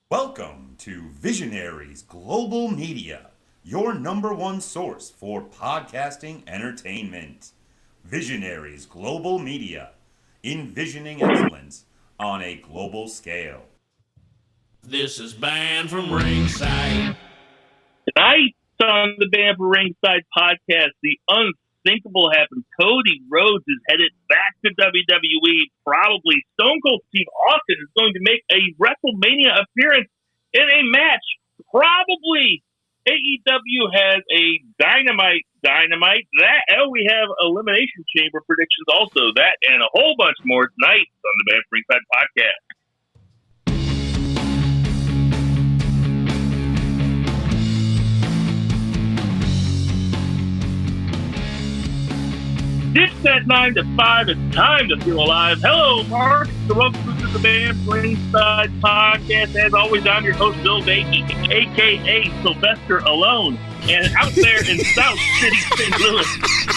Welcome to Visionaries Global Media, your number one source for podcasting entertainment. Visionaries Global Media, envisioning excellence on a global scale. This is Banned from Ringside. Tonight on the Banned from Ringside podcast, the unthinkable happened. Cody Rhodes is headed back to WWE. Probably Stone Cold Steve Austin is going to make a WrestleMania appearance in a match. Probably AEW has a Dynamite. We have Elimination Chamber predictions also. That and a whole bunch more tonight on the Banned from Ringside podcast. It's that 9 to 5. It's time to feel alive. Hello, Mark. So welcome to the Banned from Ringside podcast. As always, I'm your host, Bill Bakey, a.k.a. Sylvester Alone. And out there in South City, St. Louis,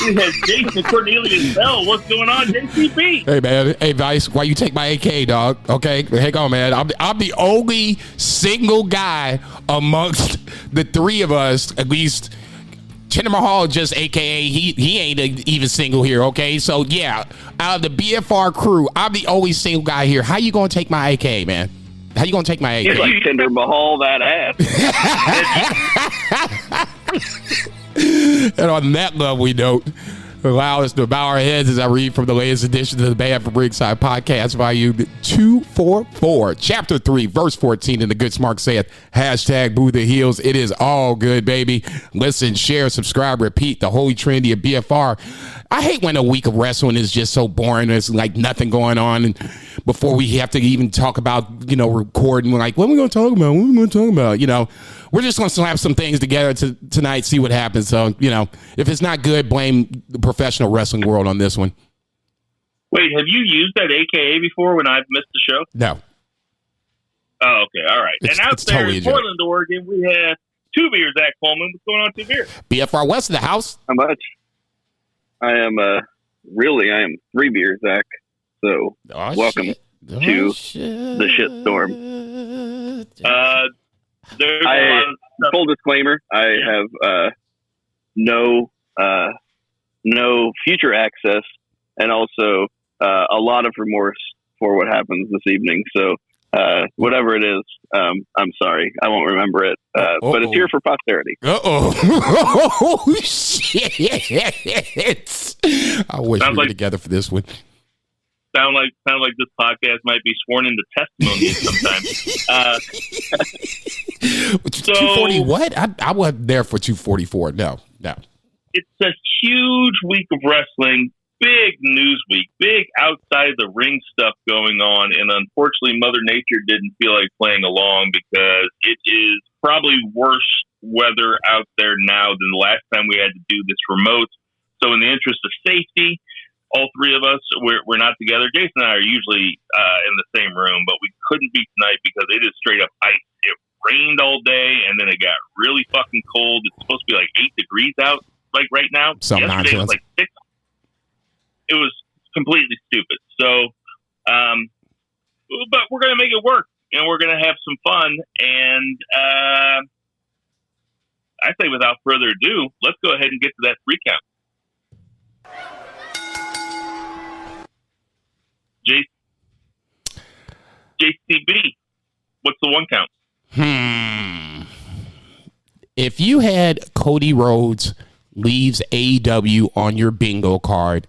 we have Jason Cornelius Bell. What's going on, JCB? Hey, man. Hey, Vice. Why you take my AK, dog? Okay? Hang on, man. I'm the only single guy amongst the three of us, at least. Jinder Mahal just AKA he ain't even single here, okay? So yeah, out of the BFR crew, I'm the only single guy here. How you gonna take my AK, man? How you gonna take my AK? It's like Jinder Mahal that ass. And on that level, we note, allow us to bow our heads as I read from the latest edition of the Banned from Ringside podcast, volume 244, chapter 3, verse 14, and the good smart saith, #boo the heels. It is all good, baby. Listen, share, subscribe, repeat, the holy trinity of BFR. I hate when a week of wrestling is just so boring. There's like nothing going on. And before we have to even talk about, recording, we're like, what are we going to talk about? What are we going to talk about? We're just going to slap some things together tonight, see what happens. So, if it's not good, blame the professional wrestling world on this one. Wait, have you used that AKA before when I've missed the show? No. Oh, okay. All right. And out there totally in Portland, Oregon, we have Two Beers, Zach Coleman. What's going on, Two Beers? BFR West of the house. How much? I am 3 beers, Zach. So welcome to the shitstorm. Full disclaimer: I have no future access, and also a lot of remorse for what happens this evening. So whatever it is, I'm sorry, I won't remember it. But it's here for posterity. Oh shit! I wish we were together for this one. Sound like this podcast might be sworn into testimony sometime. 240 what? I wasn't there for 244. No. It's a huge week of wrestling, big news week, big outside the ring stuff going on, and unfortunately Mother Nature didn't feel like playing along because it is probably worse weather out there now than the last time we had to do this remote. So in the interest of safety, all three of us, we're not together. Jason and I are usually in the same room, but we couldn't be tonight because it is straight up ice. It rained all day, and then it got really fucking cold. It's supposed to be like 8 degrees out, like right now. Yesterday was like 6. It was completely stupid. So, but we're going to make it work, and we're going to have some fun. And I say without further ado, let's go ahead and get to that recount. JCB, what's the one count? If you had Cody Rhodes leaves AEW on your bingo card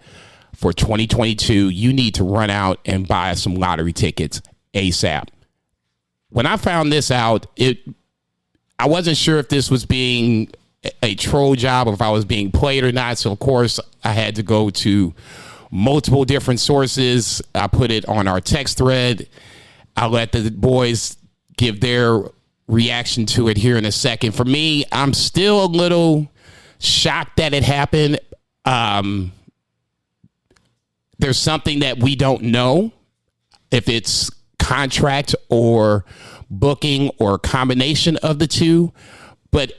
for 2022, you need to run out and buy some lottery tickets ASAP. When I found this out, I wasn't sure if this was being a troll job or if I was being played or not. So, of course, I had to go to multiple different sources. I put it on our text thread. I'll let the boys give their reaction to it here in a second. For me, I'm still a little shocked that it happened. There's something that we don't know, if it's contract or booking or a combination of the two. But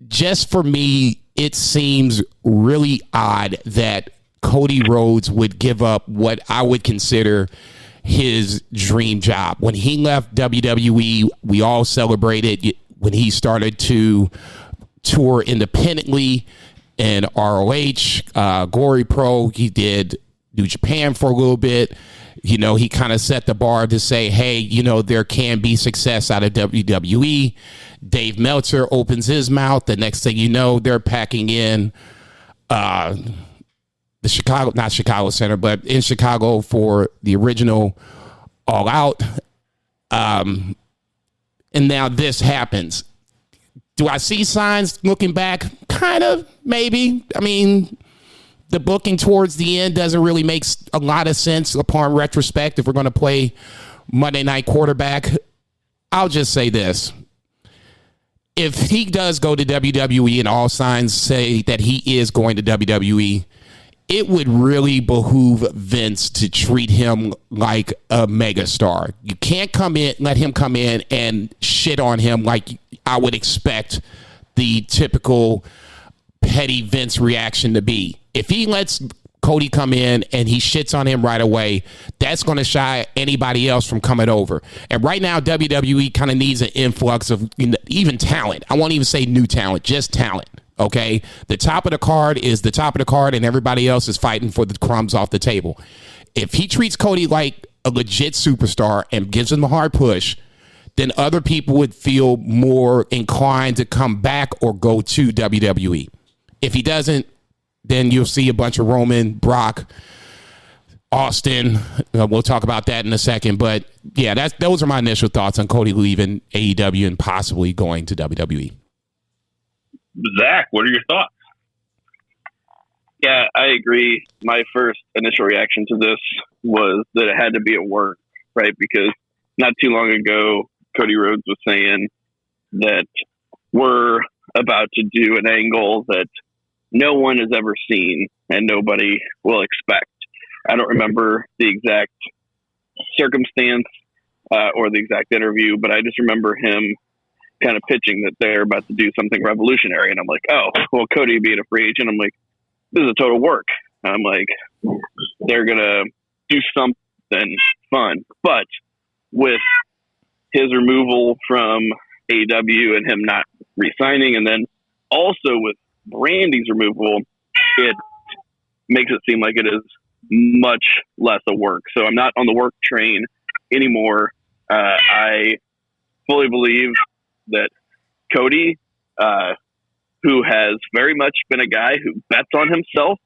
just for me, it seems really odd that Cody Rhodes would give up what I would consider his dream job. When he left WWE, we all celebrated. When he started to tour independently in ROH, Glory Pro, he did New Japan for a little bit. You know, he kind of set the bar to say, hey, you know, there can be success out of WWE. Dave Meltzer opens his mouth. The next thing you know, they're packing in the not Chicago Center, but in Chicago for the original All Out. And now this happens. Do I see signs looking back? Kind of, maybe. I mean, the booking towards the end doesn't really make a lot of sense upon retrospect if we're going to play Monday Night Quarterback. I'll just say this. If he does go to WWE and all signs say that he is going to WWE, it would really behoove Vince to treat him like a megastar. You can't let him come in and shit on him like I would expect the typical petty Vince reaction to be. If he lets Cody come in and he shits on him right away, that's going to shy anybody else from coming over. And right now, WWE kind of needs an influx of even talent. I won't even say new talent, just talent. Okay, the top of the card is the top of the card, and everybody else is fighting for the crumbs off the table. If he treats Cody like a legit superstar and gives him a hard push, then other people would feel more inclined to come back or go to WWE. If he doesn't, then you'll see a bunch of Roman, Brock, Austin. We'll talk about that in a second. But yeah, those are my initial thoughts on Cody leaving AEW and possibly going to WWE. Zach, what are your thoughts? Yeah, I agree. My first initial reaction to this was that it had to be at work, right? Because not too long ago, Cody Rhodes was saying that we're about to do an angle that no one has ever seen and nobody will expect. I don't remember the exact circumstance or the exact interview, but I just remember him kind of pitching that they're about to do something revolutionary. And I'm like, oh, well, Cody being a free agent, I'm like, this is a total work. I'm like, they're going to do something fun. But with his removal from AEW and him not re-signing, and then also with Brandy's removal, it makes it seem like it is much less a work. So I'm not on the work train anymore. I fully believe that Cody, who has very much been a guy who bets on himself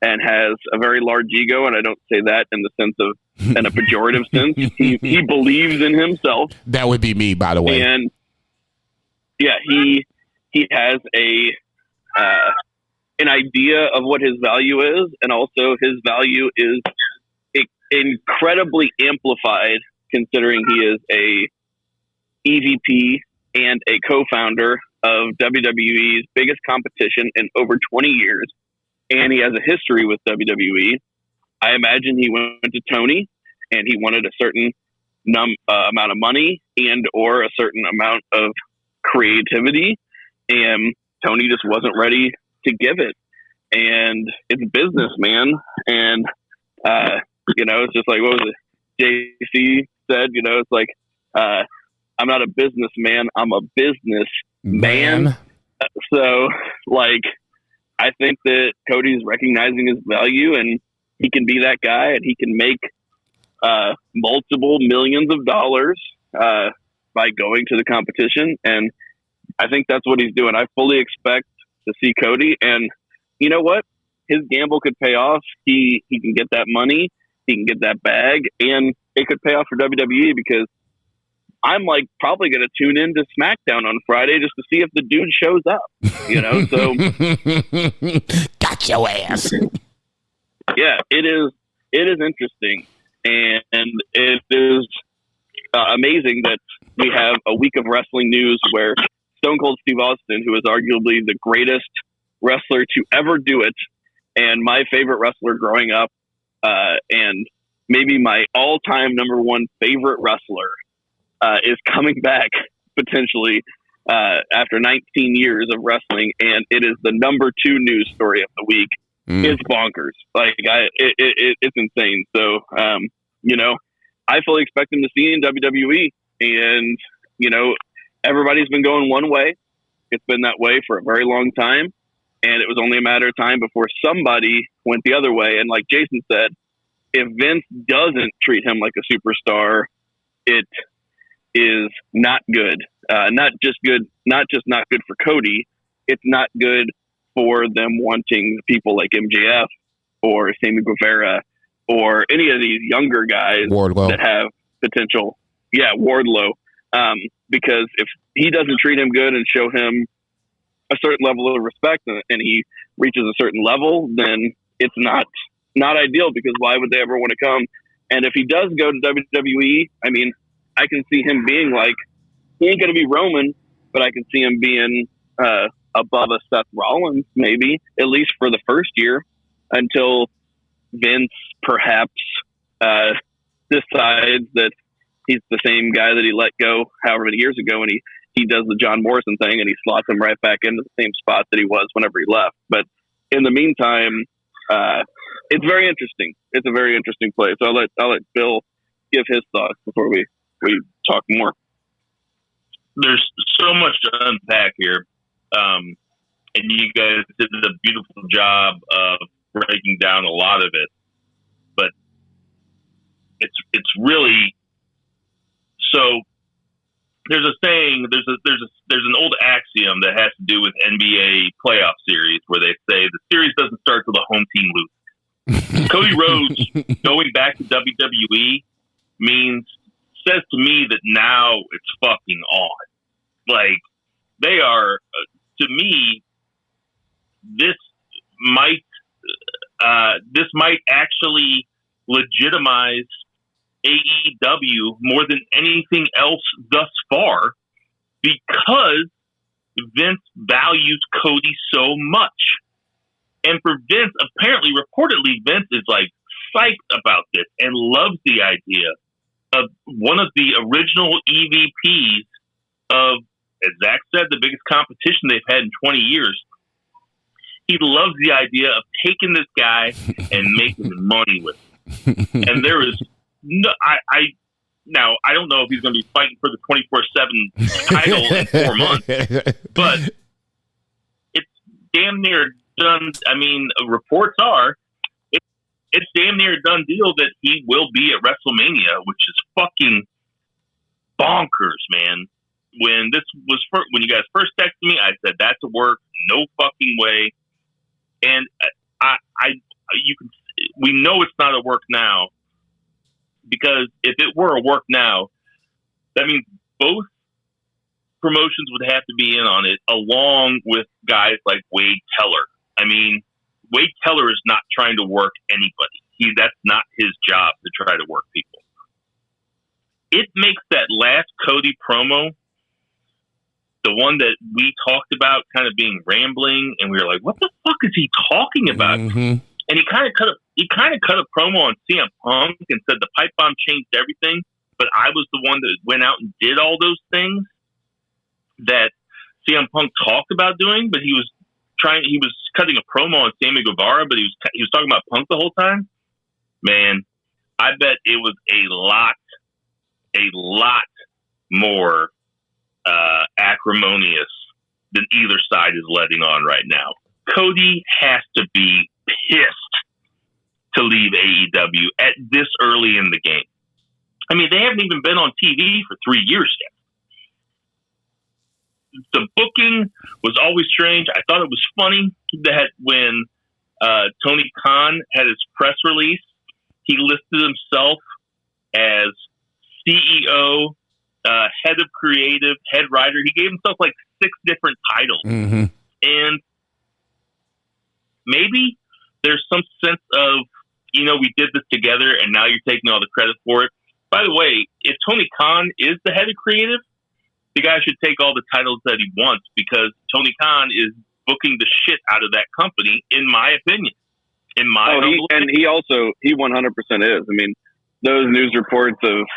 and has a very large ego, and I don't say that in the sense of in a pejorative sense. He believes in himself. That would be me, by the way. And yeah, he has an idea of what his value is, and also his value is incredibly amplified considering he is a EVP and a co-founder of WWE's biggest competition in over 20 years, and he has a history with WWE. I imagine he went to Tony, and he wanted a certain amount of money and or a certain amount of creativity, and Tony just wasn't ready to give it. And it's business, man. And, it's just like, what was it? JC said, it's like, I'm not a businessman. I'm a business man. So, like, I think that Cody's recognizing his value, and he can be that guy, and he can make multiple millions of dollars by going to the competition. And I think that's what he's doing. I fully expect to see Cody, and you know what? His gamble could pay off. He can get that money, he can get that bag, and it could pay off for WWE, because I'm like probably going to tune into SmackDown on Friday just to see if the dude shows up, So got your ass. Yeah, it is interesting, and it is amazing that we have a week of wrestling news where Stone Cold Steve Austin, who is arguably the greatest wrestler to ever do it, and my favorite wrestler growing up, and maybe my all-time number one favorite wrestler, is coming back potentially after 19 years of wrestling, and it is the number 2 news story of the week. It's bonkers. Like, it's insane. So, I fully expect him to see in WWE. And, everybody's been going one way. It's been that way for a very long time. And it was only a matter of time before somebody went the other way. And like Jason said, if Vince doesn't treat him like a superstar, it is not good. Not just not good for Cody. It's not good for them wanting people like MJF or Sammy Guevara or any of these younger guys that have potential. Yeah, Wardlow. Because if he doesn't treat him good and show him a certain level of respect and he reaches a certain level, then it's not ideal, because why would they ever want to come? And if he does go to WWE, I mean, I can see him being like, he ain't going to be Roman, but I can see him being above a Seth Rollins, maybe, at least for the first year, until Vince perhaps decides that he's the same guy that he let go however many years ago, and he does the John Morrison thing and he slots him right back into the same spot that he was whenever he left. But in the meantime, it's very interesting. It's a very interesting play. So I'll let Bill give his thoughts before we talk more. There's so much to unpack here. And you guys did a beautiful job of breaking down a lot of it. But it's really, so there's a saying, there's an old axiom that has to do with NBA playoff series where they say the series doesn't start till the home team loses. Cody Rhodes going back to WWE says to me that now it's fucking on. Like, they are, to me, this might actually legitimize AEW more than anything else thus far, because Vince values Cody so much. And for Vince, apparently, reportedly, Vince is like psyched about this and loves the idea of one of the original EVPs of, as Zach said, the biggest competition they've had in 20 years. He loves the idea of taking this guy and making money with him. And there is no, now, I don't know if he's going to be fighting for the 24/7 title in 4 months, but it's damn near done. I mean, reports are it's damn near a done deal that he will be at WrestleMania, which is fucking bonkers, man. When you guys first texted me, I said that's a work, no fucking way. And we know it's not a work now, because if it were a work now, that means both promotions would have to be in on it, along with guys like Wade Keller. I mean, Wade Keller is not trying to work anybody. That's not his job to try to work people. It makes that last Cody promo, the one that we talked about kind of being rambling, and we were like, what the fuck is he talking about? Mm-hmm. And he kind of cut a promo on CM Punk and said the pipe bomb changed everything, but I was the one that went out and did all those things that CM Punk talked about doing, but he was cutting a promo on Sammy Guevara, but he was talking about Punk the whole time. Man, I bet it was a lot more acrimonious than either side is letting on right now. Cody has to be pissed to leave AEW at this early in the game. I mean, they haven't even been on TV for 3 years yet. The booking was always strange. I thought it was funny that when Tony Khan had his press release, he listed himself as CEO, head of creative, head writer. He gave himself like 6 different titles. Mm-hmm. And maybe there's some sense of, we did this together and now you're taking all the credit for it. By the way, if Tony Khan is the head of creative, the guy should take all the titles that he wants, because Tony Khan is booking the shit out of that company, in my opinion. He 100% is. I mean, those news reports of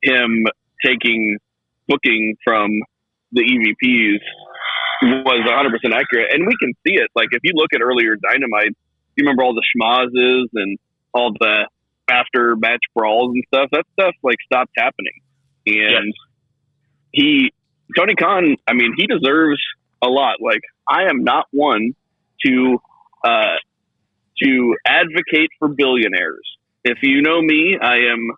him taking booking from the EVPs was 100% accurate. And we can see it. Like, if you look at earlier Dynamite, you remember all the schmazes and all the after match brawls and stuff. That stuff like stopped happening. And Tony Khan, I mean, he deserves a lot. Like, I am not one to advocate for billionaires. If you know me, I am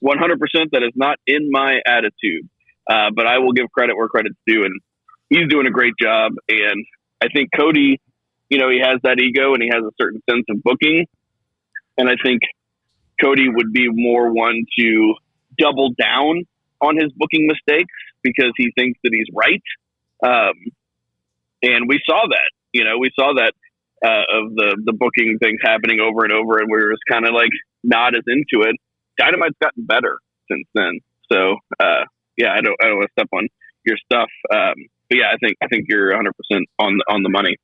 100% that is not in my attitude. But I will give credit where credit's due, and he's doing a great job. And I think Cody, he has that ego and he has a certain sense of booking. And I think Cody would be more one to double down on his booking mistakes because he thinks that he's right. And we saw that, we saw that of the booking things happening over and over, and we were just kind of like not as into it. Dynamite's gotten better since then. So, I don't want to step on your stuff. But yeah, I think you're 100% on the money.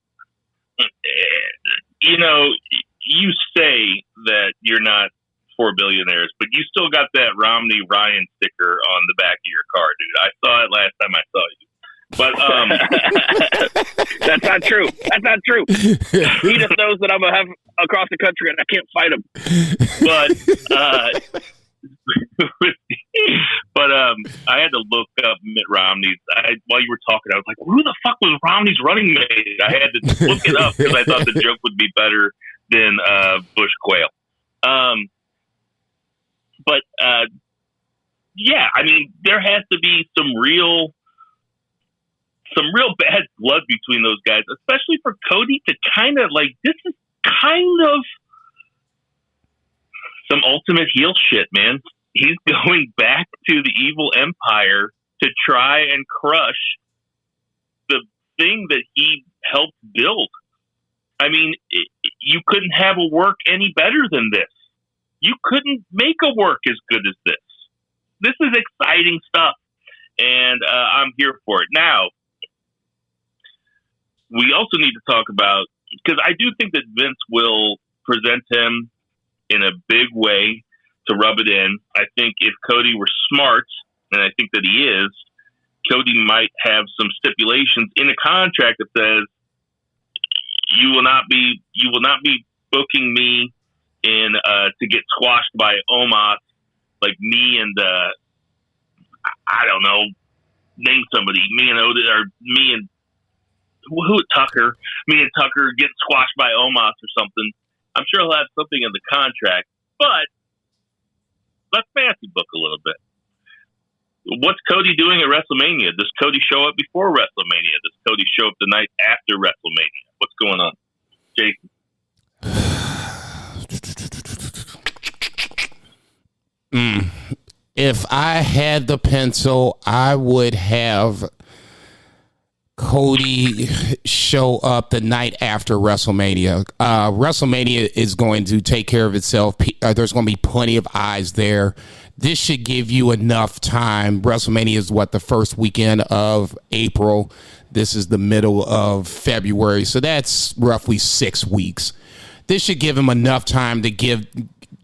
You say that you're not for billionaires, but you still got that Romney Ryan sticker on the back of your car, dude. I saw it last time I saw you. But that's not true. That's not true. He just knows that I'm gonna have across the country and I can't fight him. But I had to look up Mitt Romney's. While you were talking, I was like, "Who the fuck was Romney's running mate?" I had to look it up because I thought the joke would be better than Bush Quayle. But I mean, there has to be some real bad blood between those guys, especially for Cody to kind of like, this is kind of some ultimate heel shit, man. He's going back to the evil empire to try and crush the thing that he helped build. I mean, you couldn't have a work any better than this. You couldn't make a work as good as this. This is exciting stuff, and I'm here for it. Now, we also need to talk about, because I do think that Vince will present him in a big way to rub it in. I think if Cody were smart, and I think that he is, Cody might have some stipulations in a contract that says you will not be booking me in to get squashed by Omos, like me and I don't know, name somebody, me and Oda, or me and Tucker get squashed by Omos or something. I'm sure he'll have something in the contract, but let's fancy book a little bit. What's Cody doing at WrestleMania? Does Cody show up before WrestleMania? Does Cody show up the night after WrestleMania? What's going on? Jason? If I had the pencil, I would have Cody show up the night after WrestleMania. WrestleMania is going to take care of itself. There's going to be plenty of eyes there. This should give you enough time. WrestleMania is the first weekend of April. This is the middle of February. So that's roughly 6 weeks. This should give him enough time to get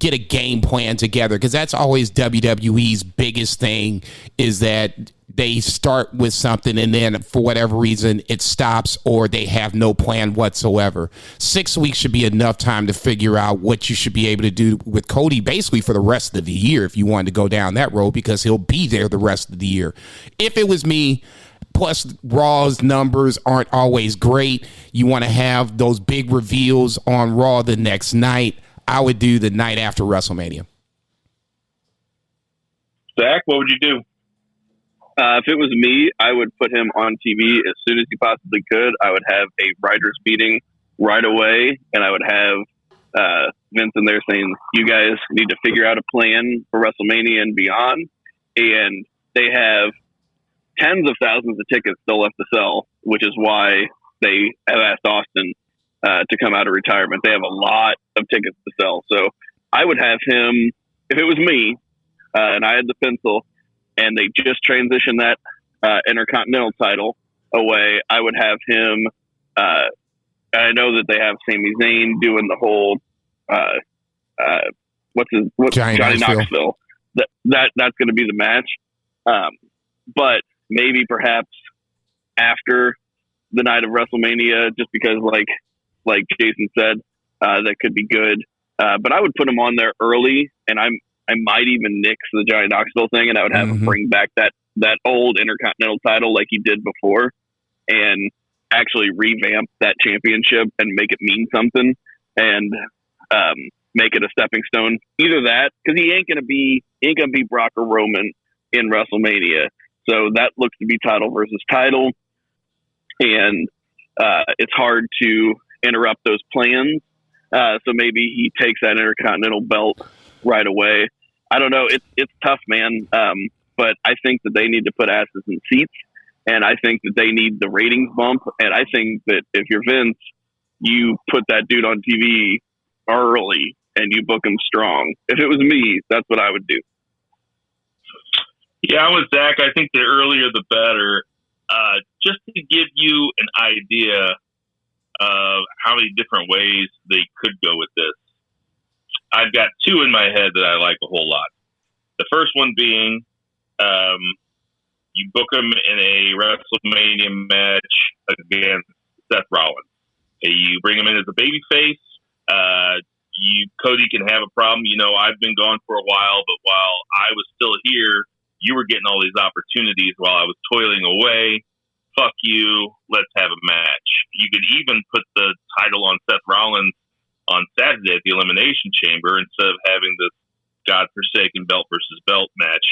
a game plan together, because that's always WWE's biggest thing, is that they start with something and then for whatever reason it stops, or they have no plan whatsoever. 6 weeks should be enough time to figure out what you should be able to do with Cody basically for the rest of the year, if you wanted to go down that road, because he'll be there the rest of the year. If it was me, plus Raw's numbers aren't always great, you want to have those big reveals on Raw the next night, I would do the night after WrestleMania. Zach, what would you do? If it was me, I would put him on TV as soon as he possibly could. I would have a writers meeting right away, and I would have Vince in there saying, you guys need to figure out a plan for WrestleMania and beyond. And they have tens of thousands of tickets still left to sell, which is why they have asked Austin to come out of retirement. They have a lot of tickets to sell. So I would have him, if it was me, and I had the pencil, and they just transitioned that Intercontinental title away, I would have him, I know that they have Sami Zayn doing the whole, Johnny Knoxville. That's going to be the match. But maybe perhaps after the night of WrestleMania, just because like Jason said, that could be good. But I would put him on there early, and I might even nix the Johnny Knoxville thing, and I would have him bring back that old Intercontinental title like he did before, and actually revamp that championship and make it mean something, and make it a stepping stone. Either that, because he ain't gonna be Brock or Roman in WrestleMania, so that looks to be title versus title, and it's hard to interrupt those plans. So maybe he takes that Intercontinental belt right away. I don't know. It's tough, man. But I think that they need to put asses in seats, and I think that they need the ratings bump. And I think that if you're Vince, you put that dude on TV early and you book him strong. If it was me, that's what I would do. Yeah, I'm with Zach. I think the earlier the better. Just to give you an idea of how many different ways they could go with this, I've got two in my head that I like a whole lot. The first one being, you book him in a WrestleMania match against Seth Rollins. You bring him in as a babyface. Cody can have a problem. I've been gone for a while, but while I was still here, you were getting all these opportunities while I was toiling away. Fuck you. Let's have a match. You could even put the title on Seth Rollins on Saturday at the Elimination Chamber instead of having this godforsaken belt versus belt match.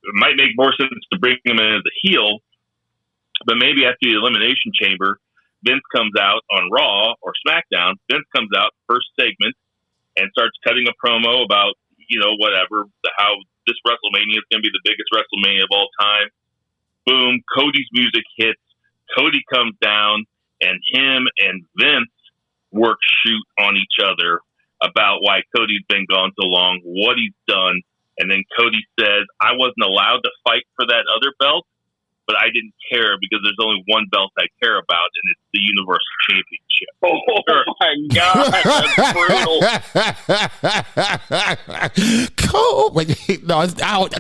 It might make more sense to bring him in as a heel, but maybe after the Elimination Chamber, Vince comes out on Raw or SmackDown. Vince comes out first segment and starts cutting a promo about, whatever, how this WrestleMania is going to be the biggest WrestleMania of all time. Boom, Cody's music hits. Cody comes down, and him and Vince work shoot on each other about why Cody's been gone so long, what he's done. And then Cody says, I wasn't allowed to fight for that other belt, but I didn't care because there's only one belt I care about, and it's the Universal Championship. Oh, my God. That's brutal.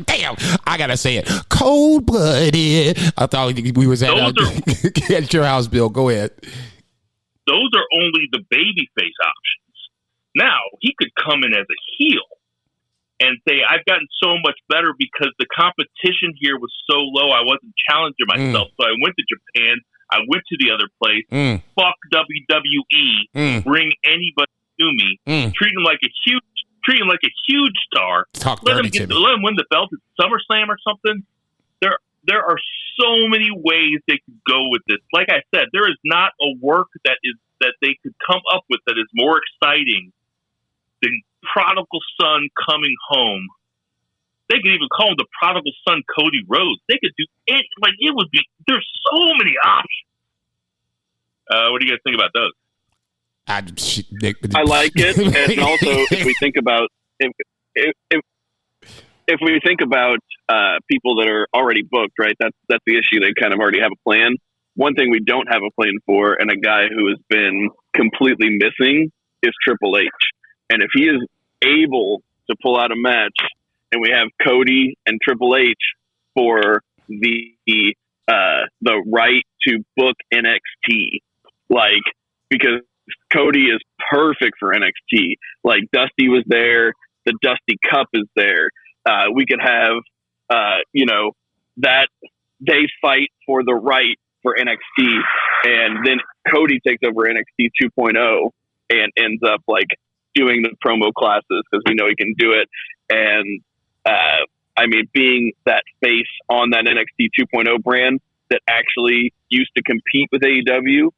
Damn, I got to say it. Cold-blooded. I thought we was at your house, Bill. Go ahead. Those are only the babyface options. Now, he could come in as a heel and say, I've gotten so much better because the competition here was so low, I wasn't challenging myself. So I went to Japan. I went to the other place. Fuck WWE. Bring anybody to me. Treat him like a huge star. Let him win the belt at SummerSlam or something. There are so many ways they could go with this. Like I said, there is not a work that they could come up with that is more exciting than prodigal son coming home. They could even call him the prodigal son Cody Rhodes. They could do it. It would be. There's so many options. What do you guys think about those? I like it, and also if we think about people that are already booked, right? That's the issue. They kind of already have a plan. One thing we don't have a plan for, and a guy who has been completely missing, is Triple H. And if he is able to pull out a match, and we have Cody and Triple H for the right to book NXT, because Cody is perfect for NXT. Dusty was there, the Dusty Cup is there. We could have, that they fight for the right for NXT, and then Cody takes over NXT 2.0 and ends up doing the promo classes because we know he can do it. And being that face on that NXT 2.0 brand that actually used to compete with AEW,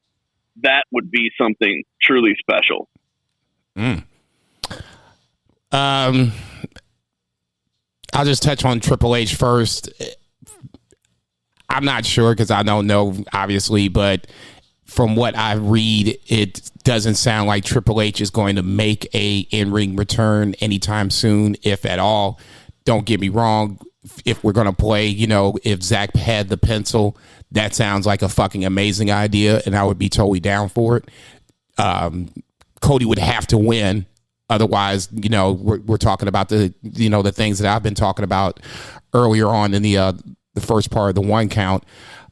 that would be something truly special. I'll just touch on Triple H first. I'm not sure because I don't know, obviously, but from what I read, it doesn't sound like Triple H is going to make a in-ring return anytime soon, if at all. Don't get me wrong. If we're going to play, if Zach had the pencil, that sounds like a fucking amazing idea, and I would be totally down for it. Cody would have to win. Otherwise, we're talking about the things that I've been talking about earlier on in the first part of the one count.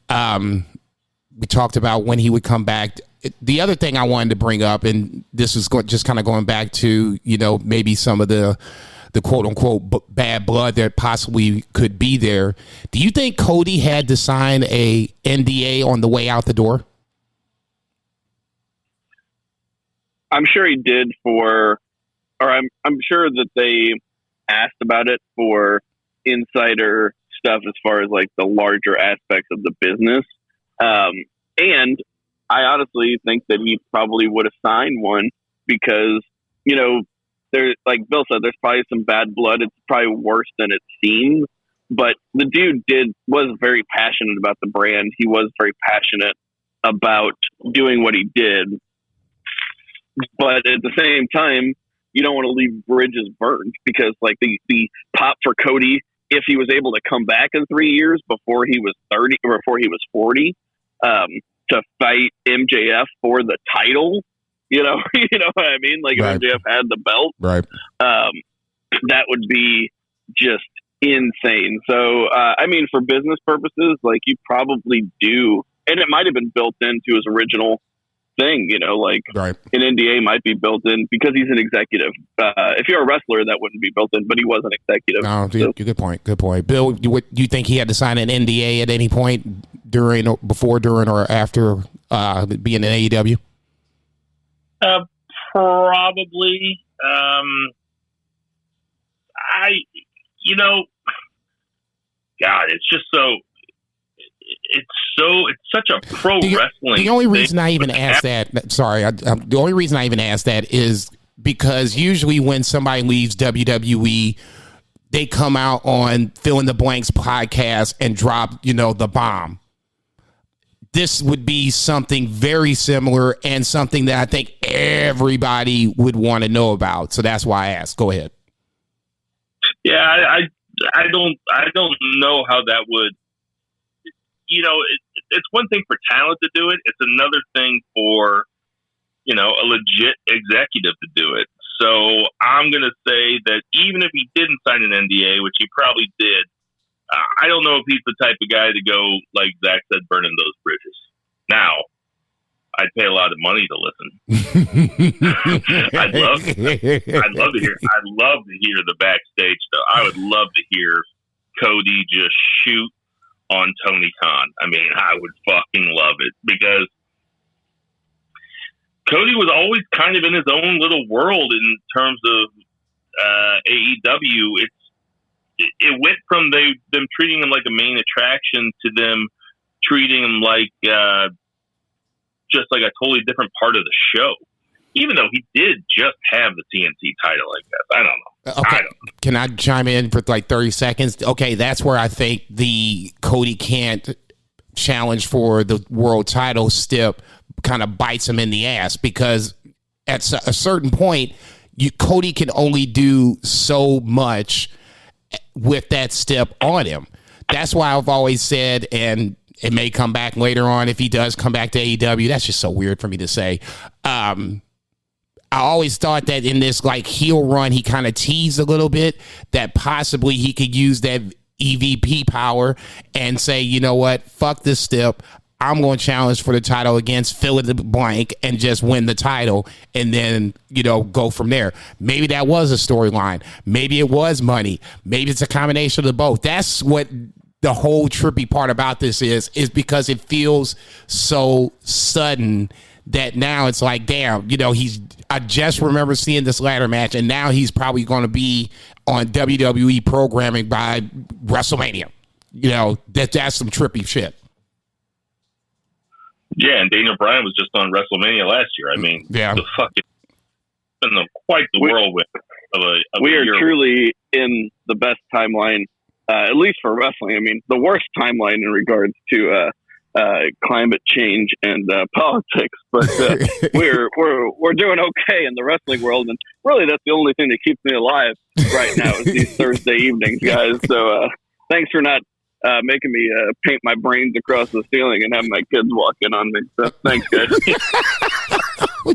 We talked about when he would come back. the other thing I wanted to bring up, and this is just kind of going back to, maybe some of the quote unquote bad blood that possibly could be there. Do you think Cody had to sign a NDA on the way out the door? I'm sure he did I'm sure that they asked about it for insider stuff as far as like the larger aspects of the business. And I honestly think that he probably would have signed one because, there's, like Bill said, there's probably some bad blood. It's probably worse than it seems. But the dude was very passionate about the brand. He was very passionate about doing what he did. But at the same time, you don't want to leave bridges burned because, like, the pop for Cody, if he was able to come back in 3 years before he was 30 or before he was 40, to fight MJF for the title, you know what I mean? Like, right. If MJF had the belt, right? That would be just insane. So, for business purposes, like, you probably do, and it might have been built into his original thing, right. An NDA might be built in because he's an executive. If you're a wrestler, that wouldn't be built in, but he was an executive. No, good point. Bill, do you think he had to sign an NDA at any point before, during, or after being in AEW? Probably. God, it's just so. It's such a pro wrestling. The only reason I even asked that, sorry, the only reason I even asked that is because usually when somebody leaves WWE, they come out on Fill in the Blanks podcast and drop, the bomb. This would be something very similar and something that I think everybody would want to know about. So that's why I asked. Go ahead. Yeah, I don't know how that would. It's one thing for talent to do it. It's another thing for, a legit executive to do it. So I'm going to say that even if he didn't sign an NDA, which he probably did, I don't know if he's the type of guy to go, like Zach said, burning those bridges. Now, I'd pay a lot of money to listen. I'd love to hear the backstage stuff. I would love to hear Cody just shoot on Tony Khan. I would fucking love it because Cody was always kind of in his own little world in terms of AEW. It went from them treating him like a main attraction to them treating him like just like a totally different part of the show. Even though he did just have the TNT title, I guess. I don't know. Okay. Can I chime in for like 30 seconds? Okay, that's where I think the Cody can't challenge for the world title step kind of bites him in the ass because at a certain point, Cody can only do so much with that step on him. That's why I've always said, and it may come back later on if he does come back to AEW. That's just so weird for me to say. I always thought that in this like heel run, he kind of teased a little bit that possibly he could use that EVP power and say, you know what, fuck this step. I'm going to challenge for the title against fill in the blank and just win the title and then, go from there. Maybe that was a storyline. Maybe it was money. Maybe it's a combination of the both. That's what the whole trippy part about this is because it feels so sudden that now it's like, damn, I just remember seeing this ladder match and now he's probably going to be on WWE programming by WrestleMania. That's some trippy shit. Yeah, and Daniel Bryan was just on WrestleMania last year. Yeah. The fucking quite the whirlwind of a we are year. Truly in the best timeline, at least for wrestling. The worst timeline in regards to climate change and politics, but we're doing okay in the wrestling world, and really that's the only thing that keeps me alive right now is these Thursday evenings, guys. So thanks for not making me paint my brains across the ceiling and have my kids walk in on me. So thanks, guys.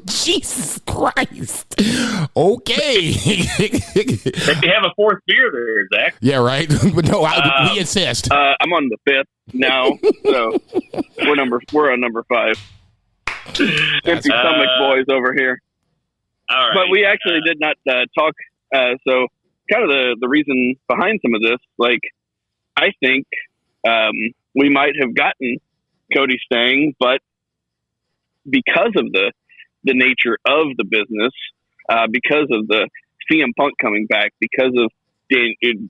Jesus Christ. Okay. If you have a fourth beer there, Zach. Yeah, right. But no, we insist. I'm on the fifth now, so we're on number 5. Empty stomach boys over here. All right. But we actually did not talk. So kind of the reason behind some of this, like, I think we might have gotten Cody staying, but because of the nature of the business, because of the CM Punk coming back, because of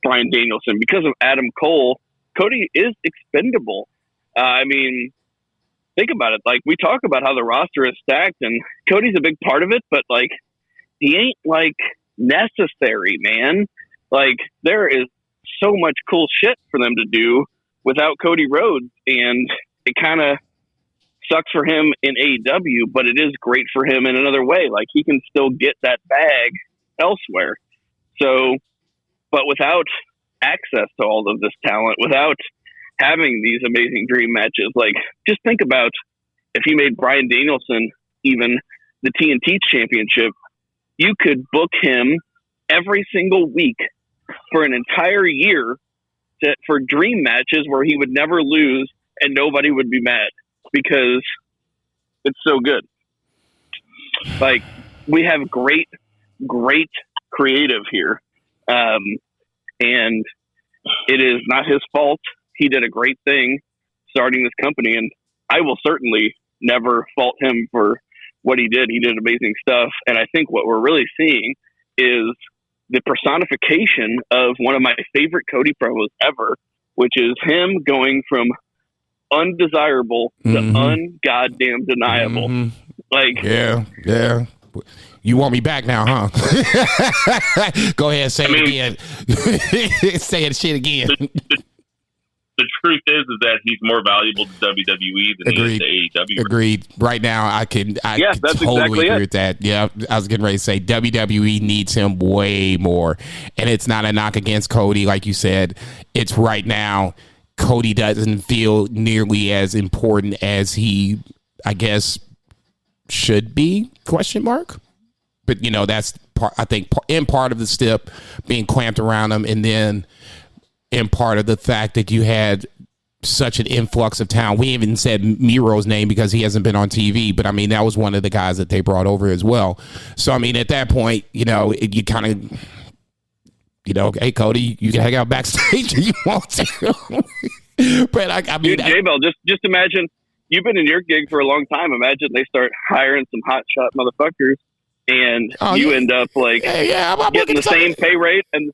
Bryan Danielson, because of Adam Cole, Cody is expendable. I mean, think about it. Like, we talk about how the roster is stacked, and Cody's a big part of it, but, like, he ain't, like, necessary, man. Like, there is so much cool shit for them to do without Cody Rhodes, and it kind of sucks for him in AEW, but it is great for him in another way. Like, he can still get that bag elsewhere. So, but without access to all of this talent, without having these amazing dream matches, like, just think about if he made Bryan Danielson even the TNT championship, you could book him every single week for an entire year for dream matches where he would never lose and nobody would be mad because it's so good. Like, we have great creative here. And it is not his fault. He did a great thing starting this company, and I will certainly never fault him for what he did. He did amazing stuff. And I think what we're really seeing is the personification of one of my favorite Cody promos ever, which is him going from undesirable to ungoddamn deniable. Like, yeah. You want me back now, huh? Go ahead, say it again. Say it shit again. The truth is that he's more valuable to WWE than he is to AEW. Agreed. Right now, I can totally exactly agree with that. Yeah, I was getting ready to say WWE needs him way more, and it's not a knock against Cody, like you said. It's right now, Cody doesn't feel nearly as important as he, I guess, should be? Question mark. But, you know, that's part, I think, in part of the stip being clamped around him, and then in part of the fact that you had such an influx of talent. We even said Miro's name because he hasn't been on TV, but I mean, that was one of the guys that they brought over as well. So, I mean, at that point, you know, you kind of, you know, hey, Cody, you can hang out backstage if you want to. But I mean, dude, J-Bell, just imagine, you've been in your gig for a long time. Imagine they start hiring some hotshot motherfuckers, and you end up like getting the same pay rate, and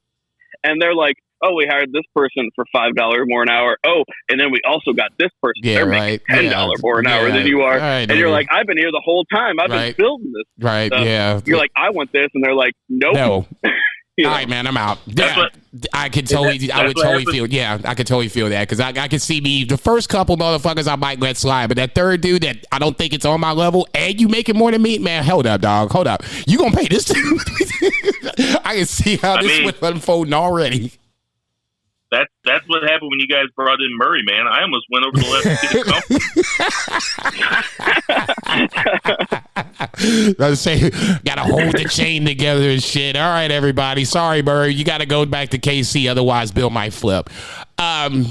they're like, oh, we hired this person for $5 more an hour. Oh, and then we also got this person. They're making $10 more an hour than you are. Right, and you're like, I've been here the whole time. I've been building this. Right, stuff. Yeah. You're like, I want this. And they're like, nope. No. You know? All right, man, I'm out. I could totally feel that because I could see me, the first couple motherfuckers I might let slide, but that third dude that I don't think it's on my level, and you making more than me, man, hold up, dog. Hold up. You gonna pay this dude? I can see how this was unfolding already. That's what happened when you guys brought in Murray, man. I almost went over the left. Let's say, gotta hold the chain together and shit. All right, everybody. Sorry, Murray. You gotta go back to KC, otherwise Bill might flip. And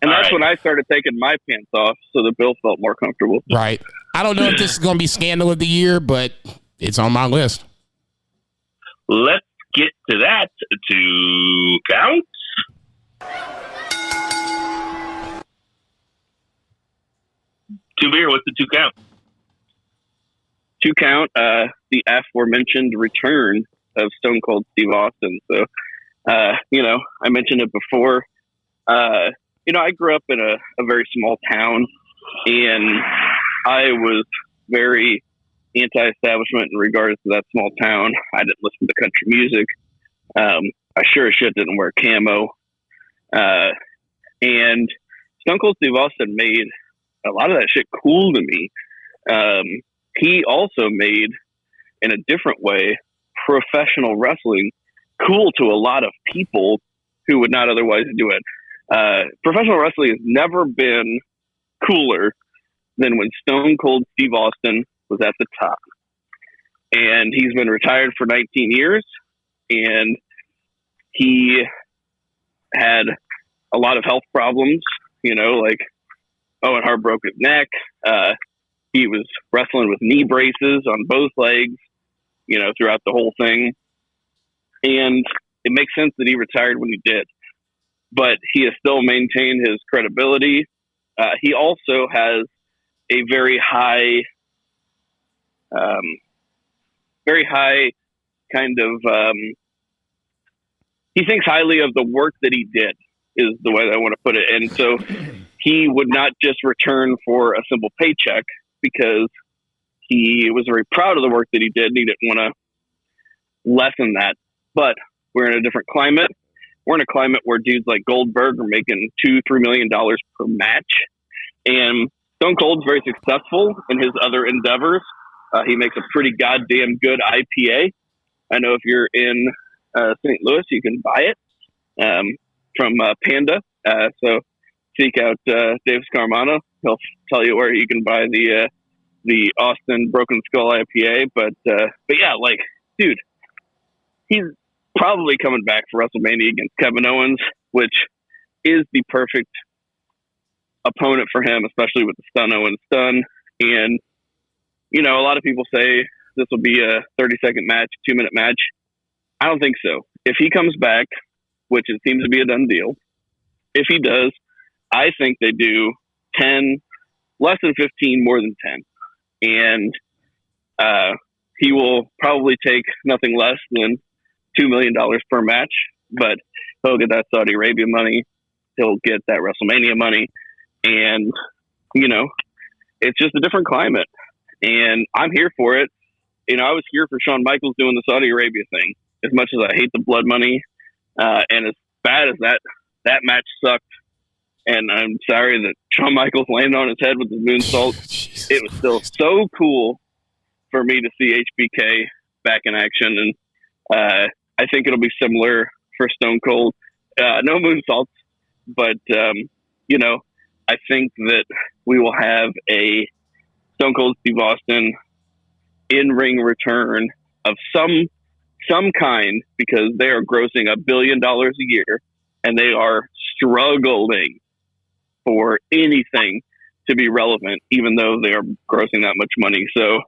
that's when I started taking my pants off so that Bill felt more comfortable. Right. I don't know if this is gonna be scandal of the year, but it's on my list. Let's get to that. 2 counts. Two beer. What's the 2 count? 2 count. The aforementioned return of Stone Cold Steve Austin. So, you know, I mentioned it before. You know, I grew up in a very small town, and I was very anti-establishment in regards to that small town. I didn't listen to country music. I sure as shit didn't wear camo. And Stone Cold Steve Austin made a lot of that shit cool to me. He also made, in a different way, professional wrestling cool to a lot of people who would not otherwise do it. Professional wrestling has never been cooler than when Stone Cold Steve Austin was at the top. And he's been retired for 19 years, and he had a lot of health problems, you know, like Owen Hart broke his neck. He was wrestling with knee braces on both legs, throughout the whole thing. And it makes sense that he retired when he did. But he has still maintained his credibility. He also has a very high kind of, he thinks highly of the work that he did, is the way that I want to put it. And so he would not just return for a simple paycheck, because he was very proud of the work that he did, and he didn't want to lessen that. But we're in a different climate. We're in a climate where dudes like Goldberg are making $2-3 million per match. And Stone Cold's very successful in his other endeavors. He makes a pretty goddamn good IPA. I know if you're in St. Louis, you can buy it from Panda. So seek out Dave Scarmano. He'll tell you where you can buy the Austin Broken Skull IPA. But yeah, like, dude, he's probably coming back for WrestleMania against Kevin Owens, which is the perfect opponent for him, especially with the Stun Owens stun. And, a lot of people say this will be a 30-second match, 2-minute match. I don't think so. If he comes back, which it seems to be a done deal, if he does, I think they do 10, less than 15, more than 10. And he will probably take nothing less than $2 million per match, but he'll get that Saudi Arabia money. He'll get that WrestleMania money. And, it's just a different climate. And I'm here for it. I was here for Shawn Michaels doing the Saudi Arabia thing. As much as I hate the blood money, and as bad as that match sucked, and I'm sorry that Shawn Michaels landed on his head with his moonsault, it was still so cool for me to see HBK back in action. And I think it'll be similar for Stone Cold. No moonsaults, but, I think that we will have a Stone Cold Steve Austin in-ring return of some kind, because they are grossing $1 billion a year, and they are struggling for anything to be relevant, even though they are grossing that much money. So,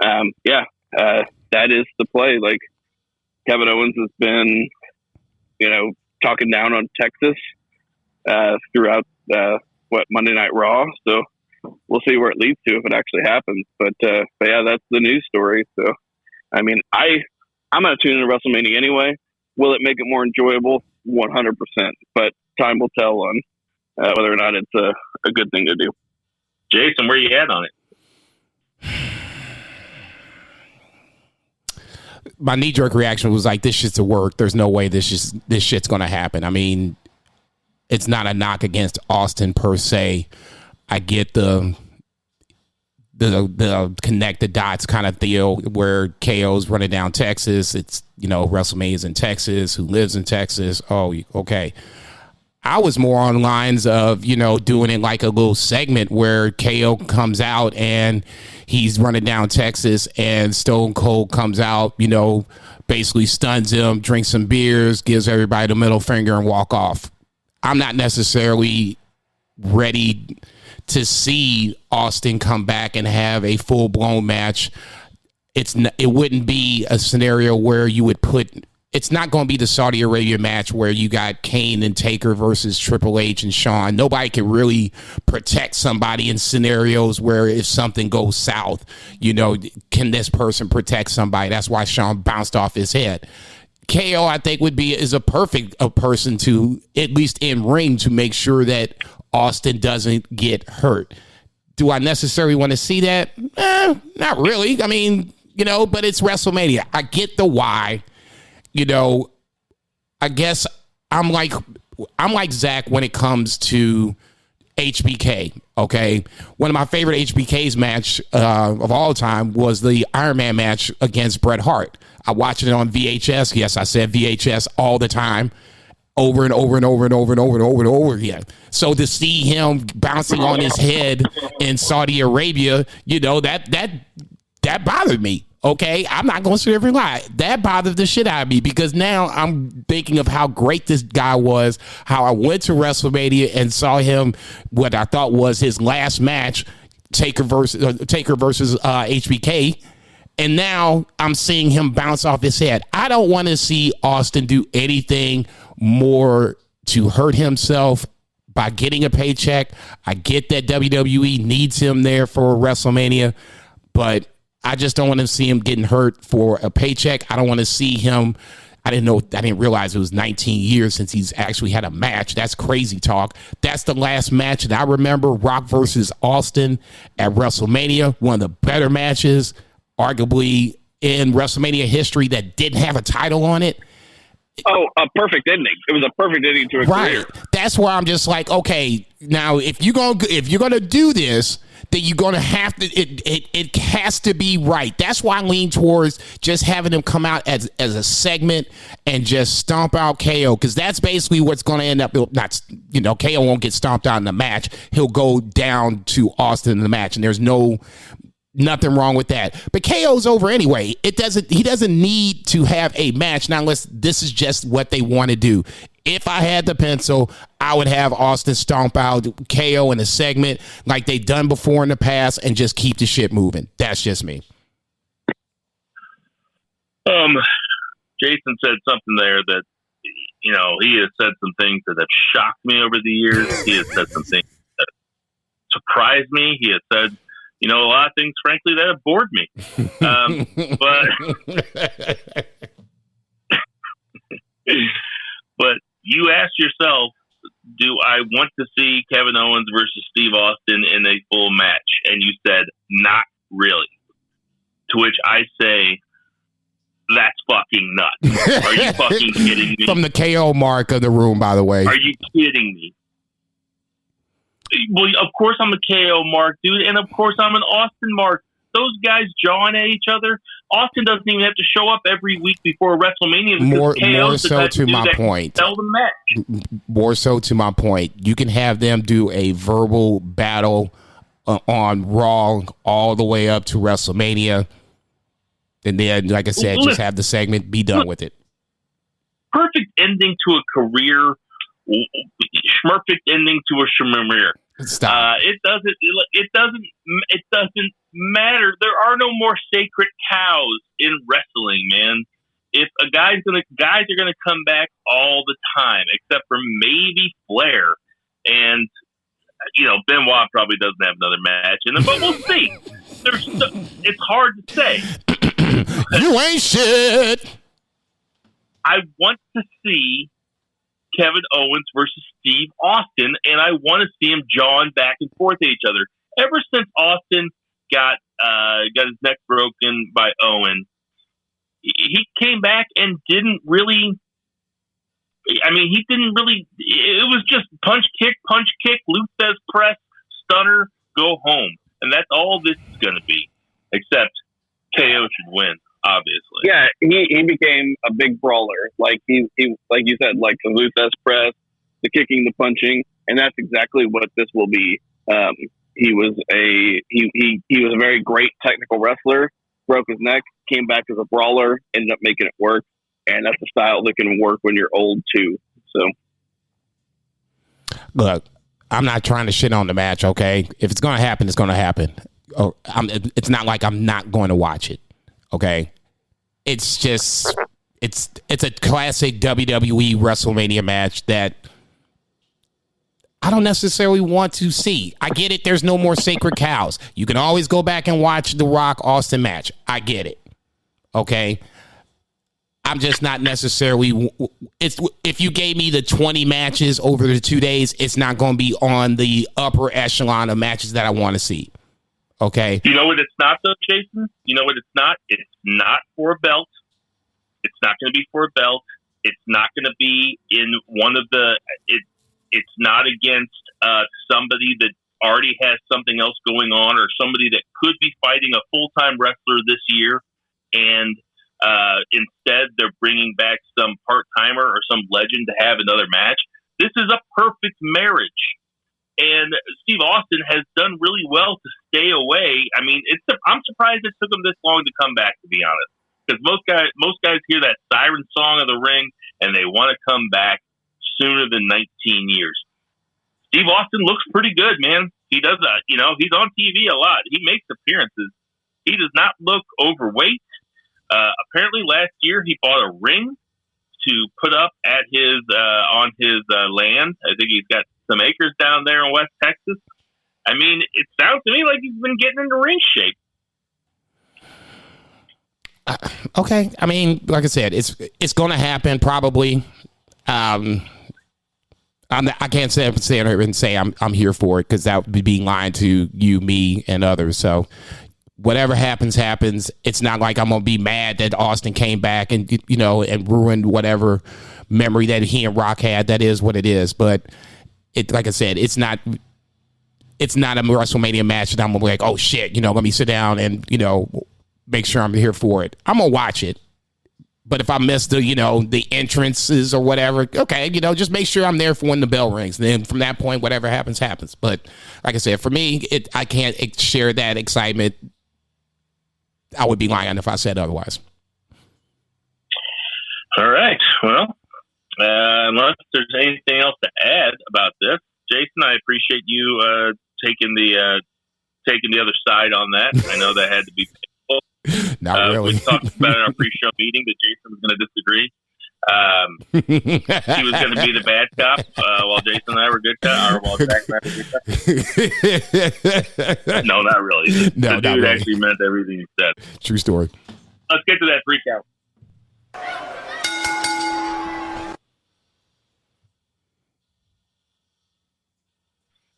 that is the play. Like, Kevin Owens has been, talking down on Texas throughout Monday Night Raw. So we'll see where it leads to if it actually happens. But yeah, that's the news story. So, I mean, I'm going to tune into WrestleMania anyway. Will it make it more enjoyable? 100%. But time will tell on whether or not it's a good thing to do. Jason, where you at on it? My knee-jerk reaction was like, this shit's a work. There's no way this shit's going to happen. I mean, it's not a knock against Austin per se. I get the connect the dots kind of deal where KO's running down Texas. It's, WrestleMania's in Texas. Who lives in Texas? Oh, okay. I was more on lines of, doing it like a little segment where KO comes out and he's running down Texas and Stone Cold comes out, basically stuns him, drinks some beers, gives everybody the middle finger and walk off. I'm not necessarily ready to see Austin come back and have a full blown match. It wouldn't be a scenario where you would put. It's not going to be the Saudi Arabia match where you got Kane and Taker versus Triple H and Shawn. Nobody can really protect somebody in scenarios where if something goes south, can this person protect somebody? That's why Shawn bounced off his head. KO, I think, is a perfect person to, at least in ring, to make sure that Austin doesn't get hurt. Do I necessarily want to see that? Not really. I mean, but it's WrestleMania. I get the why. I guess I'm like Zach when it comes to HBK. Okay, one of my favorite HBK's match of all time was the Iron Man match against Bret Hart. I watched it on VHS. Yes, I said VHS all the time, over and over and over and over and over and over and over again. So to see him bouncing on his head in Saudi Arabia, that bothered me. Okay, I'm not going to sit there and lie. That bothered the shit out of me because now I'm thinking of how great this guy was, how I went to WrestleMania and saw him, what I thought was his last match, Taker versus HBK. And now I'm seeing him bounce off his head. I don't want to see Austin do anything more to hurt himself by getting a paycheck. I get that WWE needs him there for WrestleMania, but I just don't want to see him getting hurt for a paycheck. I don't want to see him. I didn't realize it was 19 years since he's actually had a match. That's crazy talk. That's the last match that I remember, Rock versus Austin at WrestleMania, one of the better matches, arguably in WrestleMania history, that didn't have a title on it. Oh, a perfect ending. It was a perfect ending to a career. That's where I'm just like, okay, now if you're gonna do this, then you're gonna have to. It has to be right. That's why I lean towards just having him come out as a segment and just stomp out KO, because that's basically what's gonna end up. Not, KO won't get stomped out in the match. He'll go down to Austin in the match, and there's nothing wrong with that. But KO's over anyway. He doesn't need to have a match, not unless this is just what they want to do. If I had the pencil, I would have Austin stomp out KO in a segment like they've done before in the past and just keep the shit moving. That's just me. Jason said something there that, he has said some things that have shocked me over the years. He has said some things that surprised me. He has said, a lot of things, frankly, that have bored me. But you ask yourself, do I want to see Kevin Owens versus Steve Austin in a full match? And you said, not really. To which I say, that's fucking nuts. Are you fucking kidding me? From the KO mark of the room, by the way. Are you kidding me? Well, of course I'm a KO mark, dude, and of course I'm an Austin mark. Those guys jawing at each other. Austin doesn't even have to show up every week before WrestleMania. More so to my point. Sell the match. More so to my point. You can have them do a verbal battle on Raw all the way up to WrestleMania, and then, like I said, just have the segment, be done with it. Perfect ending to a career. Schmurfect ending to a shmurmir. Stop. It doesn't matter. There are no more sacred cows in wrestling, man. If guys are gonna come back all the time, except for maybe Flair, and Benoit probably doesn't have another match in him, but we'll see. It's hard to say. You ain't shit. I want to see Kevin Owens versus Steve Austin, and I want to see him jawing back and forth at each other. Ever since Austin got his neck broken by Owen, he came back and didn't really. It was just punch, kick, Lou says press, stunner, go home, and that's all this is going to be. Except KO should win. Obviously, yeah, he became a big brawler. Like he like you said, like the Luthes press, the kicking, the punching, and that's exactly what this will be. He was a very great technical wrestler. Broke his neck, came back as a brawler, ended up making it work, and that's a style that can work when you're old too. So, look, I'm not trying to shit on the match. Okay, if it's going to happen, it's going to happen. It's not like I'm not going to watch it. Okay, it's just it's a classic WWE WrestleMania match that I don't necessarily want to see. I get it. There's no more sacred cows. You can always go back and watch the Rock Austin match. I get it. Okay, I'm just not necessarily. If you gave me the 20 matches over the 2 days, it's not going to be on the upper echelon of matches that I want to see. Okay. You know what it's not, though, Jason? You know what it's not? It's not for a belt. It's not going to be for a belt. It's not going to be in one of the. It's not against somebody that already has something else going on, or somebody that could be fighting a full-time wrestler this year, and instead they're bringing back some part-timer or some legend to have another match. This is a perfect marriage. And Steve Austin has done really well to stay away. I mean, I'm surprised it took him this long to come back, to be honest. Because most guys hear that siren song of the ring and they want to come back sooner than 19 years. Steve Austin looks pretty good, man. He does he's on TV a lot. He makes appearances. He does not look overweight. Apparently last year he bought a ring to put up at his on his land. I think he's got some acres down there in West Texas. I mean, it sounds to me like he's been getting into ring shape. Okay, I mean, like I said, it's going to happen probably. I can't stand here and say I'm here for it, because that would be lying to you, me, and others. So whatever happens. It's not like I'm gonna be mad that Austin came back and and ruined whatever memory that he and Rock had. That is what it is. But like I said, it's not a WrestleMania match that I'm gonna be like, oh shit, let me sit down and make sure I'm here for it. I'm gonna watch it. But if I miss the entrances or whatever, okay, just make sure I'm there for when the bell rings. And then from that point, whatever happens. But like I said, for me, I can't share that excitement. I would be lying if I said otherwise. All right. Well, unless there's anything else to add about this, Jason, I appreciate you taking the other side on that. I know that had to be painful. Not really. We talked about in our pre-show meeting that Jason was going to disagree. He was going to be the bad cop while Jason and I were good cop, or while Jack and I were good cop. No, not really. The dude really actually meant everything he said. True story. Let's get to that 3 count.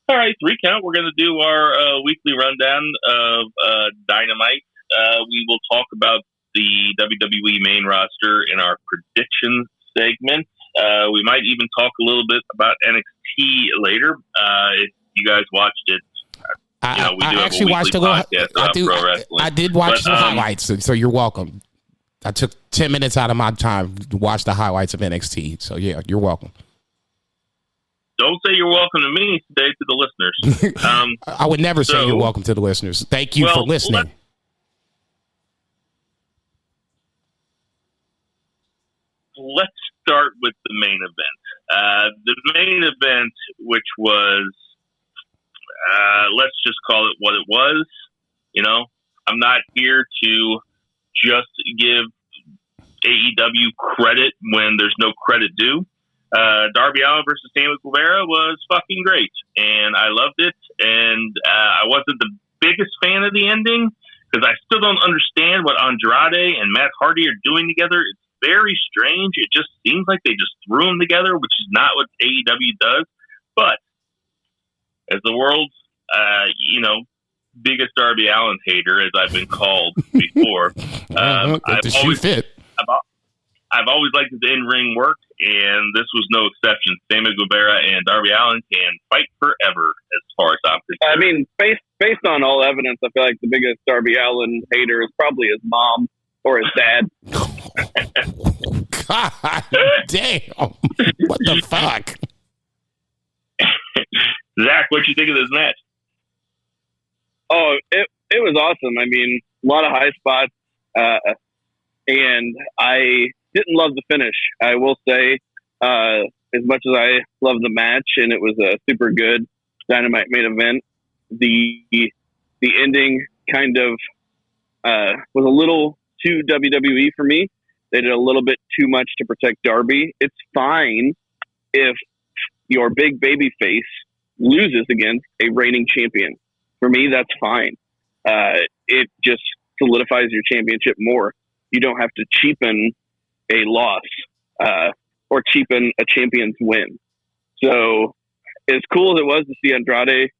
All right, 3 count. We're going to do our weekly rundown of Dynamite. We will talk about the WWE main roster in our predictions segment. We might even talk a little bit about NXT later. If you guys watched it, we do have a weekly podcast about pro wrestling. I did watch the highlights, so you're welcome. I took 10 minutes out of my time to watch the highlights of NXT. So, yeah, you're welcome. Don't say you're welcome to me today, to the listeners. I would never say you're welcome to the listeners. Thank you for listening. Let's start with the main event. The main event, which was, let's just call it what it was. I'm not here to just give AEW credit when there's no credit due. Darby Allin versus Stanley Rivera was fucking great, and I loved it. And I wasn't the biggest fan of the ending, because I still don't understand what Andrade and Matt Hardy are doing together. It's very strange. It just seems like they just threw them together, which is not what AEW does. But as the world's, biggest Darby Allin hater, as I've been called before, I've always liked his in-ring work, and this was no exception. Stanley Rivera and Darby Allin can fight forever, as far as I'm concerned. I mean, based on all evidence, I feel like the biggest Darby Allin hater is probably his mom or his dad. God damn. What the fuck? Zach, what you think of this match? Oh, it was awesome. I mean, a lot of high spots, and I didn't love the finish. I will say, as much as I love the match, and it was a super good Dynamite main event, the ending kind of was a little too WWE for me. They did a little bit too much to protect Darby. It's fine if your big baby face loses against a reigning champion. For me, that's fine. It just solidifies your championship more. You don't have to cheapen a loss or cheapen a champion's win. So as cool as it was to see Andrade,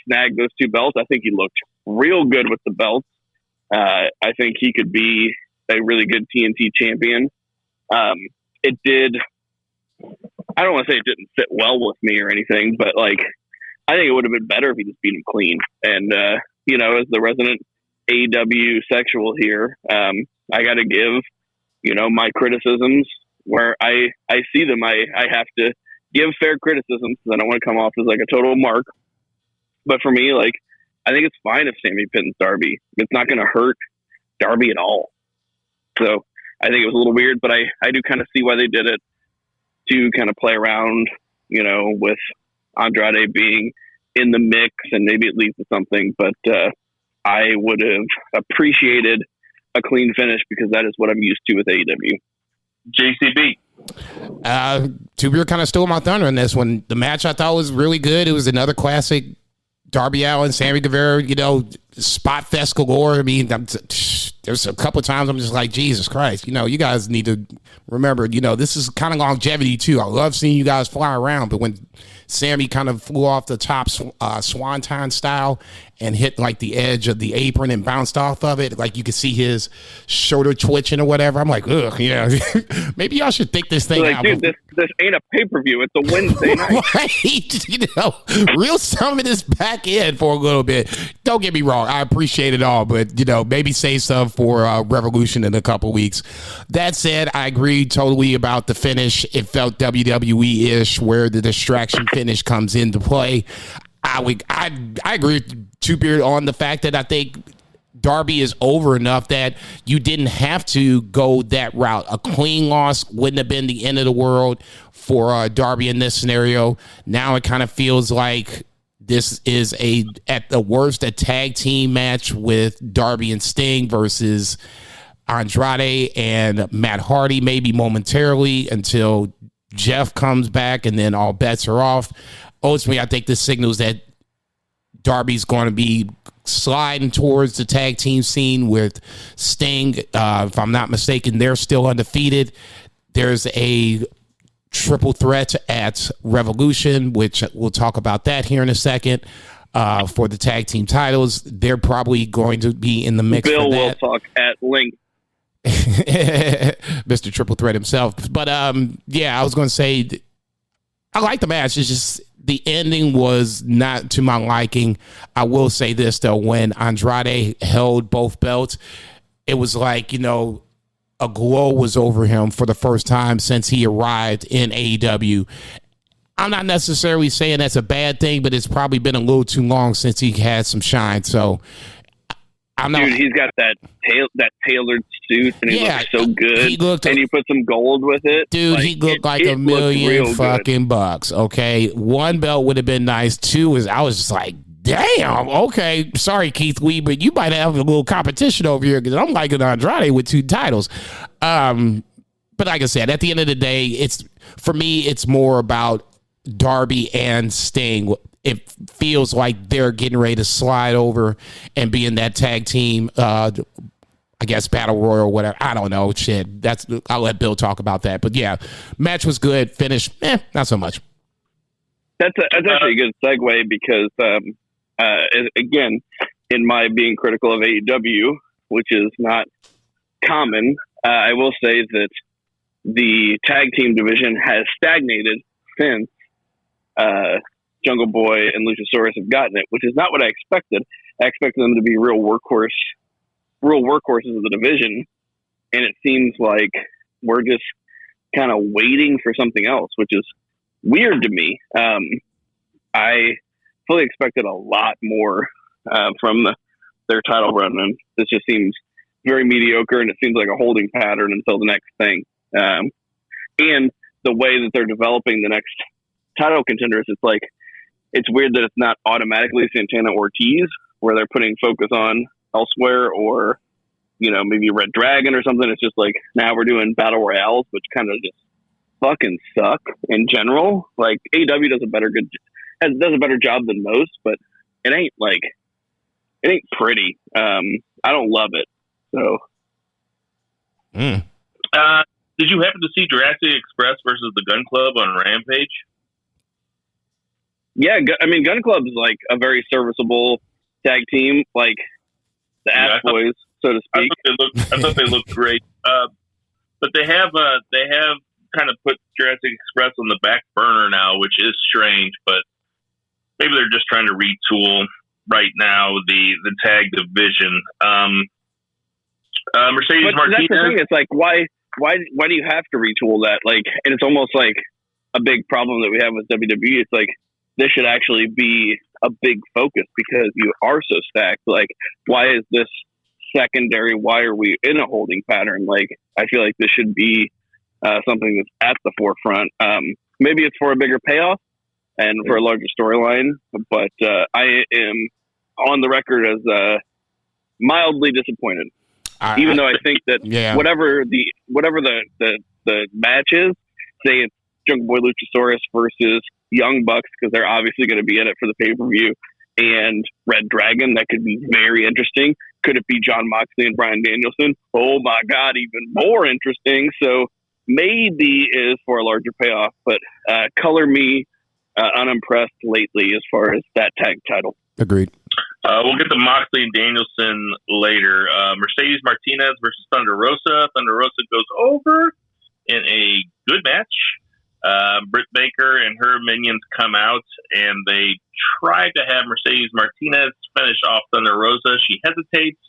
snag those 2 belts, I think he looked real good with the belts. I think he could be a really good TNT champion. It did. I don't want to say it didn't fit well with me or anything, but I think it would have been better if he just beat him clean. And, as the resident AEW sexual here, I got to give, my criticisms where I see them. I have to give fair criticisms because I don't want to come off as like a total mark. But for me, I think it's fine if Sammy pins Darby. It's not going to hurt Darby at all. So I think it was a little weird, but I do kind of see why they did it, to kind of play around, with Andrade being in the mix, and maybe it leads to something. But I would have appreciated a clean finish because that is what I'm used to with AEW. JCB. Tubular kind of stole my thunder in this one. The match I thought was really good. It was another classic Darby Allin, Sammy Guevara, spot fest galore. I mean, there's a couple of times I'm just like, Jesus Christ, you guys need to remember, this is kind of longevity too. I love seeing you guys fly around, but when Sammy kind of flew off the top swanton style and hit like the edge of the apron and bounced off of it, like you could see his shoulder twitching or whatever. I'm like, ugh, yeah. Maybe y'all should think this thing out. Dude, this ain't a pay-per-view. It's a Wednesday night. Right. Reel some of this back in for a little bit. Don't get me wrong. I appreciate it all, but, maybe save some for Revolution in a couple weeks. That said, I agree totally about the finish. It felt WWE-ish where the distraction finish comes into play. I agree with Two-Beard on the fact that I think Darby is over enough that you didn't have to go that route. A clean loss wouldn't have been the end of the world for Darby in this scenario. Now it kind of feels like this is at the worst, a tag team match with Darby and Sting versus Andrade and Matt Hardy, maybe momentarily until Jeff comes back and then all bets are off. Ultimately, I think this signals that Darby's going to be sliding towards the tag team scene with Sting. If I'm not mistaken, they're still undefeated. There's a triple threat at Revolution, which we'll talk about that here in a second. For the tag team titles, they're probably going to be in the mix. Bill for that. will talk at length. Mr. Triple Threat himself. But I was going to say, I like the match. It's just the ending was not to my liking. I will say this, though. When Andrade held both belts, it was like, a glow was over him for the first time since he arrived in AEW. I'm not necessarily saying that's a bad thing, but it's probably been a little too long since he had some shine. So I'm not. Dude, he's got that tailored suit, and he looks so good. And you put some gold with it. Dude, he looked like $1 million fucking bucks. Okay, one belt would have been nice. Two I was just like, damn. Okay, sorry, Keith Lee, but you might have a little competition over here because I'm liking Andrade with 2 titles. But like I said, at the end of the day, for me, it's more about Darby and Sting. It feels like they're getting ready to slide over and be in that tag team, I guess, battle royal or whatever. I don't know. Shit. I'll let Bill talk about that. But yeah, match was good. Finish, not so much. That's actually a good segue because, again, in my being critical of AEW, which is not common, I will say that the tag team division has stagnated since Jungle Boy and Luchasaurus have gotten it, which is not what I expected. I expected them to be real workhorses of the division, and it seems like we're just kind of waiting for something else, which is weird to me. I fully expected a lot more from their title run, and this just seems very mediocre, and it seems like a holding pattern until the next thing. And the way that they're developing the next title contenders, it's weird that it's not automatically Santana Ortiz, where they're putting focus on elsewhere, or maybe Red Dragon or something. It's just like now we're doing battle royales, which kind of just fucking suck in general. Like AEW does a better job than most, but it ain't pretty. I don't love it. So, did you happen to see Jurassic Express versus the Gun Club on Rampage? Yeah, Gun Club is like a very serviceable tag team, like the Ass Boys, so to speak. I thought they looked great, but they have kind of put Jurassic Express on the back burner now, which is strange. But maybe they're just trying to retool right now the tag division. Mercedes Martinez. That's the thing. It's like why do you have to retool that? Like, and it's almost like a big problem that we have with WWE. It's like this should actually be a big focus because you are so stacked. Like, why is this secondary? Why are we in a holding pattern? Like, I feel like this should be something that's at the forefront. Maybe it's for a bigger payoff. and for a larger storyline. But I am on the record as mildly disappointed. Even though I think that whatever the match is, say it's Jungle Boy Luchasaurus versus Young Bucks, because they're obviously going to be in it for the pay-per-view, and Red Dragon, that could be very interesting. Could it be Jon Moxley and Bryan Danielson? Oh my God, even more interesting. So maybe is for a larger payoff, but color me unimpressed lately as far as that tag title. Agreed. We'll get to Moxley and Danielson later. Mercedes Martinez versus Thunder Rosa. Thunder Rosa goes over in a good match. Britt Baker and her minions come out, and they try to have Mercedes Martinez finish off Thunder Rosa. She hesitates.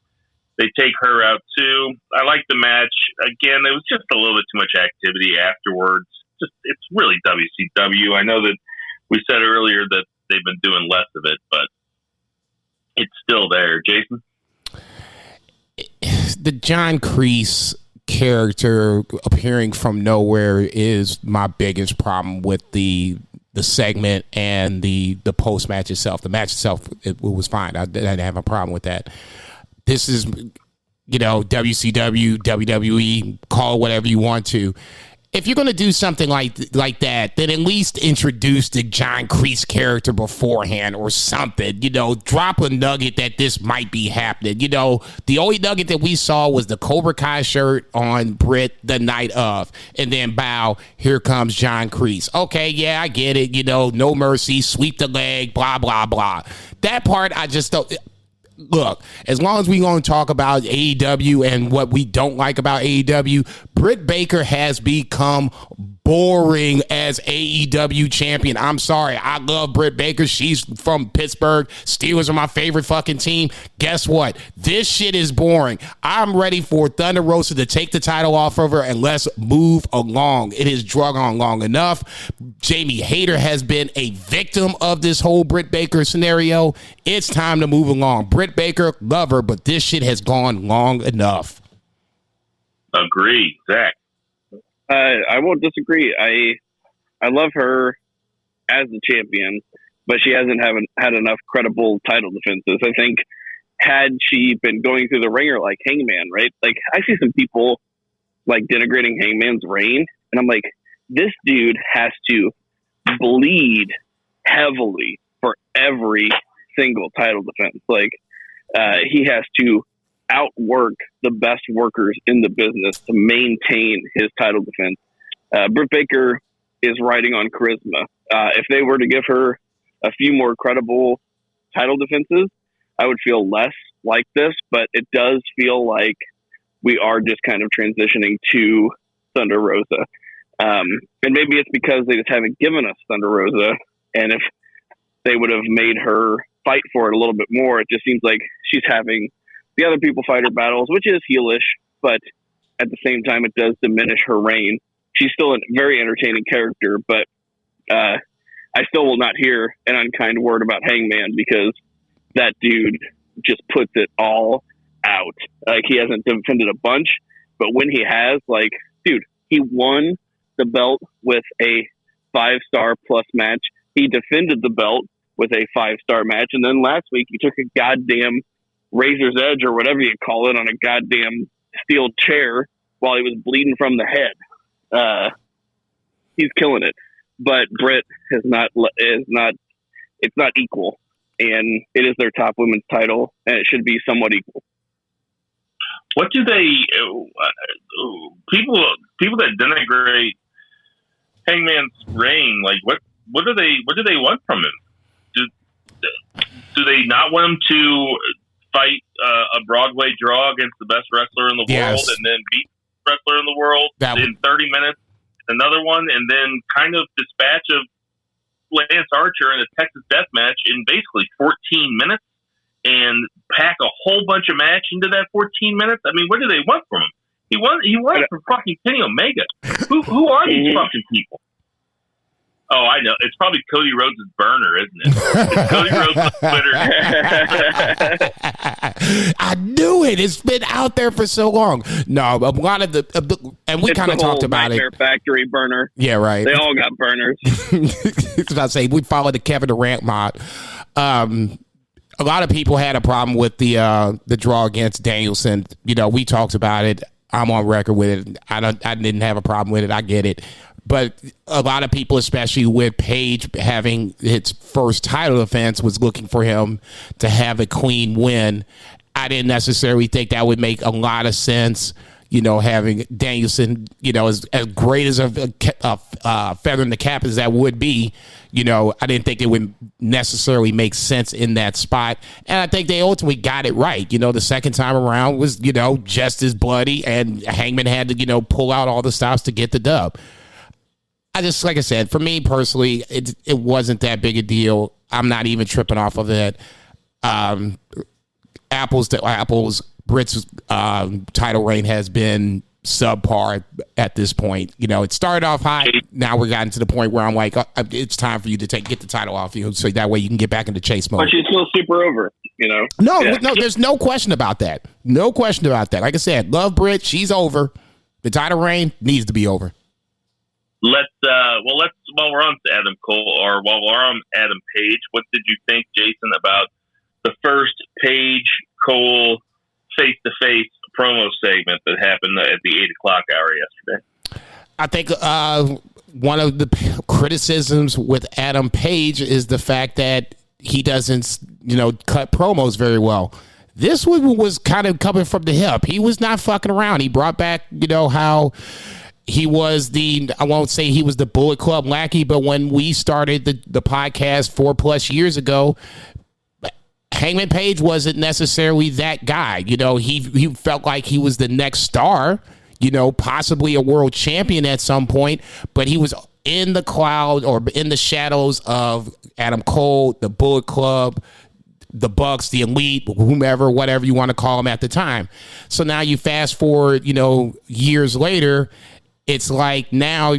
They take her out, too. I like the match. Again, it was just a little bit too much activity afterwards. It's really WCW. I know that we said earlier that they've been doing less of it, but it's still there. Jason? The John Kreese character appearing from nowhere is my biggest problem with the segment and the post match itself. The match itself, it was fine. I didn't have a problem with that. This is, WCW, WWE, call it whatever you want to. If you're going to do something like that, then at least introduce the John Kreese character beforehand or something. Drop a nugget that this might be happening. The only nugget that we saw was the Cobra Kai shirt on Britt the night of. And then, bow, here comes John Kreese. Okay, yeah, I get it. No mercy, sweep the leg, blah, blah, blah. That part, I just don't... Look, as long as we're going to talk about AEW and what we don't like about AEW, Britt Baker has become boring as AEW champion. I'm sorry. I love Britt Baker. She's from Pittsburgh. Steelers are my favorite fucking team. Guess what? This shit is boring. I'm ready for Thunder Rosa to take the title off of her, and let's move along. It has drug on long enough. Jamie Hayter has been a victim of this whole Britt Baker scenario. It's time to move along. Britt Baker, love her, but this shit has gone long enough. Agreed, Zach. I won't disagree. I love her as the champion, but she hasn't had enough credible title defenses. I think had she been going through the ringer like Hangman, right? Like, I see some people like denigrating Hangman's reign, and I'm like, this dude has to bleed heavily for every single title defense. Like, he has to outwork the best workers in the business to maintain his title defense. Britt Baker is riding on charisma. If they were to give her a few more credible title defenses, I would feel less like this, but it does feel like we are just kind of transitioning to Thunder Rosa. And maybe it's because they just haven't given us Thunder Rosa, and if they would have made her fight for it a little bit more, it just seems like she's having the other people fight her battles, which is heelish, but at the same time, it does diminish her reign. She's still a very entertaining character, but I still will not hear an unkind word about Hangman because that dude just puts it all out. Like, he hasn't defended a bunch, but when he has, like, dude, he won the belt with a 5-star plus match. He defended the belt with a 5-star match, and then last week he took a goddamn razor's edge or whatever you call it on a goddamn steel chair while he was bleeding from the head. He's killing it, but Britt it's not equal, and it is their top women's title, and it should be somewhat equal. What do they people that denigrate Hangman's reign, like what do they want from him? Do they not want him to fight a Broadway draw against the best wrestler in the world and then beat the wrestler in the world in 30 minutes, another one, and then kind of dispatch of Lance Archer in a Texas death match in basically 14 minutes and pack a whole bunch of match into that 14 minutes? I mean, what do they want from him? He won it from fucking Kenny Omega. Who are these fucking people? Oh, I know. It's probably Cody Rhodes' burner, isn't it? It's Cody Rhodes' Twitter. I knew it. It's been out there for so long. No, a lot of and we kind of talked about it. Factory burner. Yeah, right. They all got burners. As I say, we followed the Kevin Durant mod. A lot of people had a problem with the draw against Danielson. You know, we talked about it. I'm on record with it. I didn't have a problem with it. I get it. But a lot of people, especially with Paige having its first title defense, was looking for him to have a clean win. I didn't necessarily think that would make a lot of sense. You know, having Danielson, you know, as great as a feather in the cap as that would be, you know, I didn't think it would necessarily make sense in that spot. And I think they ultimately got it right. You know, the second time around was, you know, just as bloody, and Hangman had to, you know, pull out all the stops to get the dub. I just, like I said, for me personally, it wasn't that big a deal. I'm not even tripping off of it. Apples to apples, Britt's title reign has been subpar at this point. You know, it started off high. Now we're gotten to the point where I'm like, it's time for you to get the title off you, so that way you can get back into chase mode. But she's still super over, you know? No, there's no question about that. No question about that. Like I said, love Britt. She's over. The title reign needs to be over. Let's while we're on Adam Cole, or while we're on Adam Page, what did you think, Jason, about the first Page Cole face-to-face promo segment that happened at the 8:00 hour yesterday? I think one of the criticisms with Adam Page is the fact that he doesn't, you know, cut promos very well. This one was kind of coming from the hip. He was not fucking around. He brought back, you know, how he was I won't say he was the Bullet Club lackey, but when we started the podcast 4+ years ago, Hangman Page wasn't necessarily that guy. You know, he felt like he was the next star, you know, possibly a world champion at some point, but he was in the cloud or in the shadows of Adam Cole, the Bullet Club, the Bucks, the Elite, whomever, whatever you want to call them at the time. So now you fast forward, you know, years later, it's like now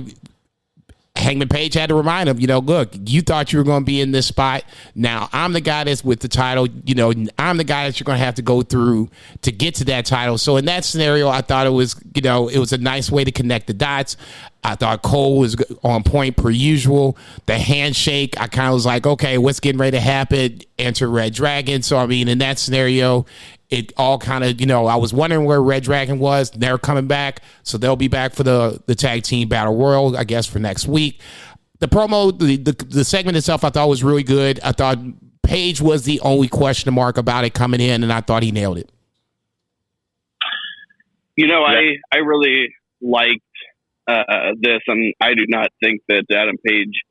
Hangman Page had to remind him, you know, look, you thought you were going to be in this spot. Now I'm the guy that's with the title. You know, I'm the guy that you're going to have to go through to get to that title. So in that scenario, I thought it was, you know, it was a nice way to connect the dots. I thought Cole was on point per usual. The handshake, I kind of was like, okay, what's getting ready to happen? Enter Red Dragon. So, I mean, in that scenario, it all kind of, you know, I was wondering where Red Dragon was. They're coming back. So they'll be back for the tag team battle royal, I guess, for next week. The promo, the segment itself, I thought was really good. I thought Page was the only question mark about it coming in, and I thought he nailed it. You know, I really liked this, and I do not think that Adam Page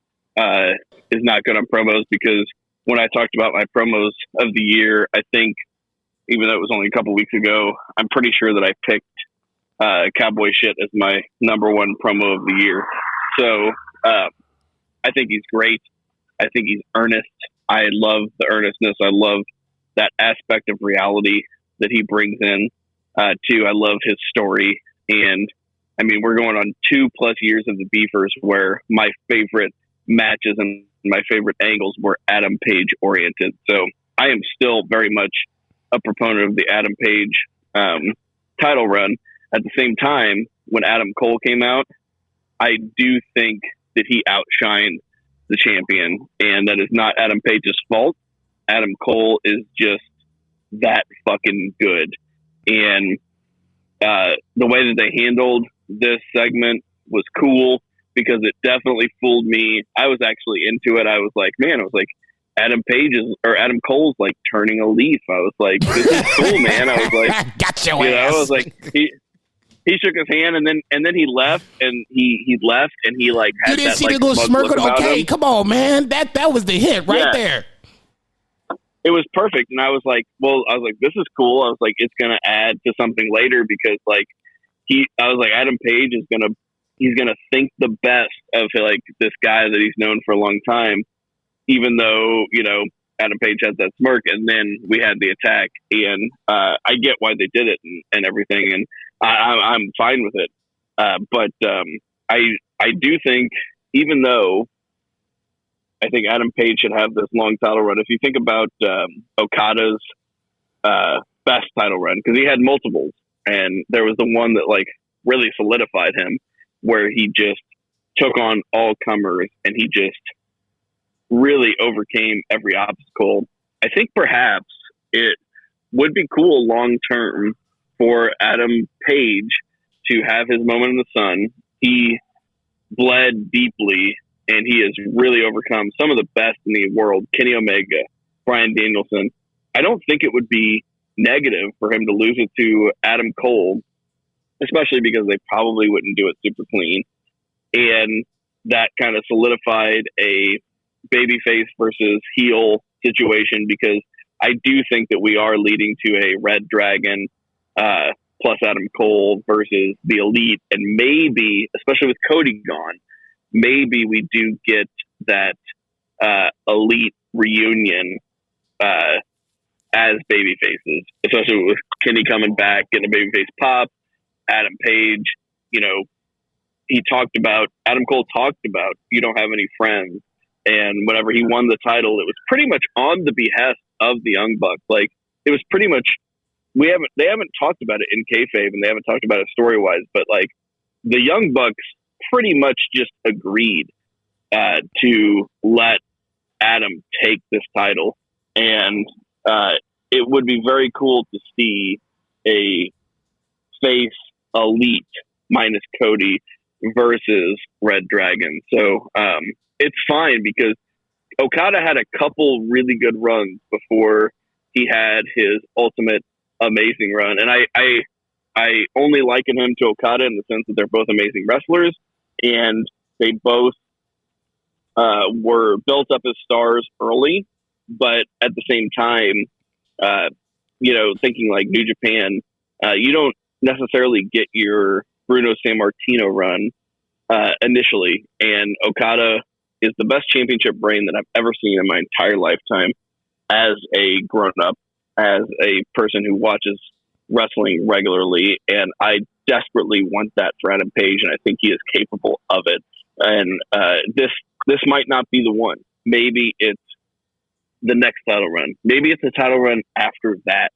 is not good on promos, because when I talked about my promos of the year, I think, even though it was only a couple weeks ago, I'm pretty sure that I picked Cowboy Shit as my number one promo of the year. So I think he's great. I think he's earnest. I love the earnestness. I love that aspect of reality that he brings in too. I love his story. And I mean, we're going on 2+ years of the Beefers where my favorite matches and my favorite angles were Adam Page oriented. So I am still very much a proponent of the Adam Page title run. At the same time, when Adam Cole came out, I do think that he outshined the champion, and that is not Adam Page's fault. Adam Cole is just that fucking good. And the way that they handled this segment was cool, because it definitely fooled me. I was actually into it. I was like, Adam Cole's like turning a leaf. I was like, this is cool, man. I was like, got your ass. I was like, he shook his hand, and then he left, and he left, and he like had you didn't that, see like, the little smirk. Okay, come on, man. That was the hit right there. It was perfect, and I was like, this is cool. I was like, it's gonna add to something later, because like Adam Page is gonna think the best of like this guy that he's known for a long time, even though, you know, Adam Page had that smirk, and then we had the attack, and I get why they did it and everything, and I'm fine with it. But I do think, even though I think Adam Page should have this long title run. If you think about Okada's best title run, because he had multiples, and there was the one that like really solidified him, where he just took on all comers and he just really overcame every obstacle. I think perhaps it would be cool long term for Adam Page to have his moment in the sun. He bled deeply, and he has really overcome some of the best in the world. Kenny Omega, Bryan Danielson. I don't think it would be negative for him to lose it to Adam Cole, especially because they probably wouldn't do it super clean. And that kind of solidified a babyface versus heel situation, because I do think that we are leading to a Red Dragon plus Adam Cole versus the Elite. And maybe, especially with Cody gone, maybe we do get that Elite reunion as babyfaces, especially with Kenny coming back, getting a babyface pop. Adam Page, Adam Cole talked about, you don't have any friends. And whenever he won the title, it was pretty much on the behest of the Young Bucks. Like, it was pretty much, they haven't talked about it in kayfabe, and they haven't talked about it story-wise, but like, the Young Bucks pretty much just agreed to let Adam take this title. And it would be very cool to see a face Elite minus Cody versus Red Dragon. So it's fine, because Okada had a couple really good runs before he had his ultimate amazing run. And I only liken him to Okada in the sense that they're both amazing wrestlers, and they both were built up as stars early, but at the same time, thinking like New Japan, you don't necessarily get your Bruno Sammartino run initially. And Okada is the best championship reign that I've ever seen in my entire lifetime as a grown-up, as a person who watches wrestling regularly. And I desperately want that for Adam Page, and I think he is capable of it. And this might not be the one. Maybe it's the next title run. Maybe it's a title run after that.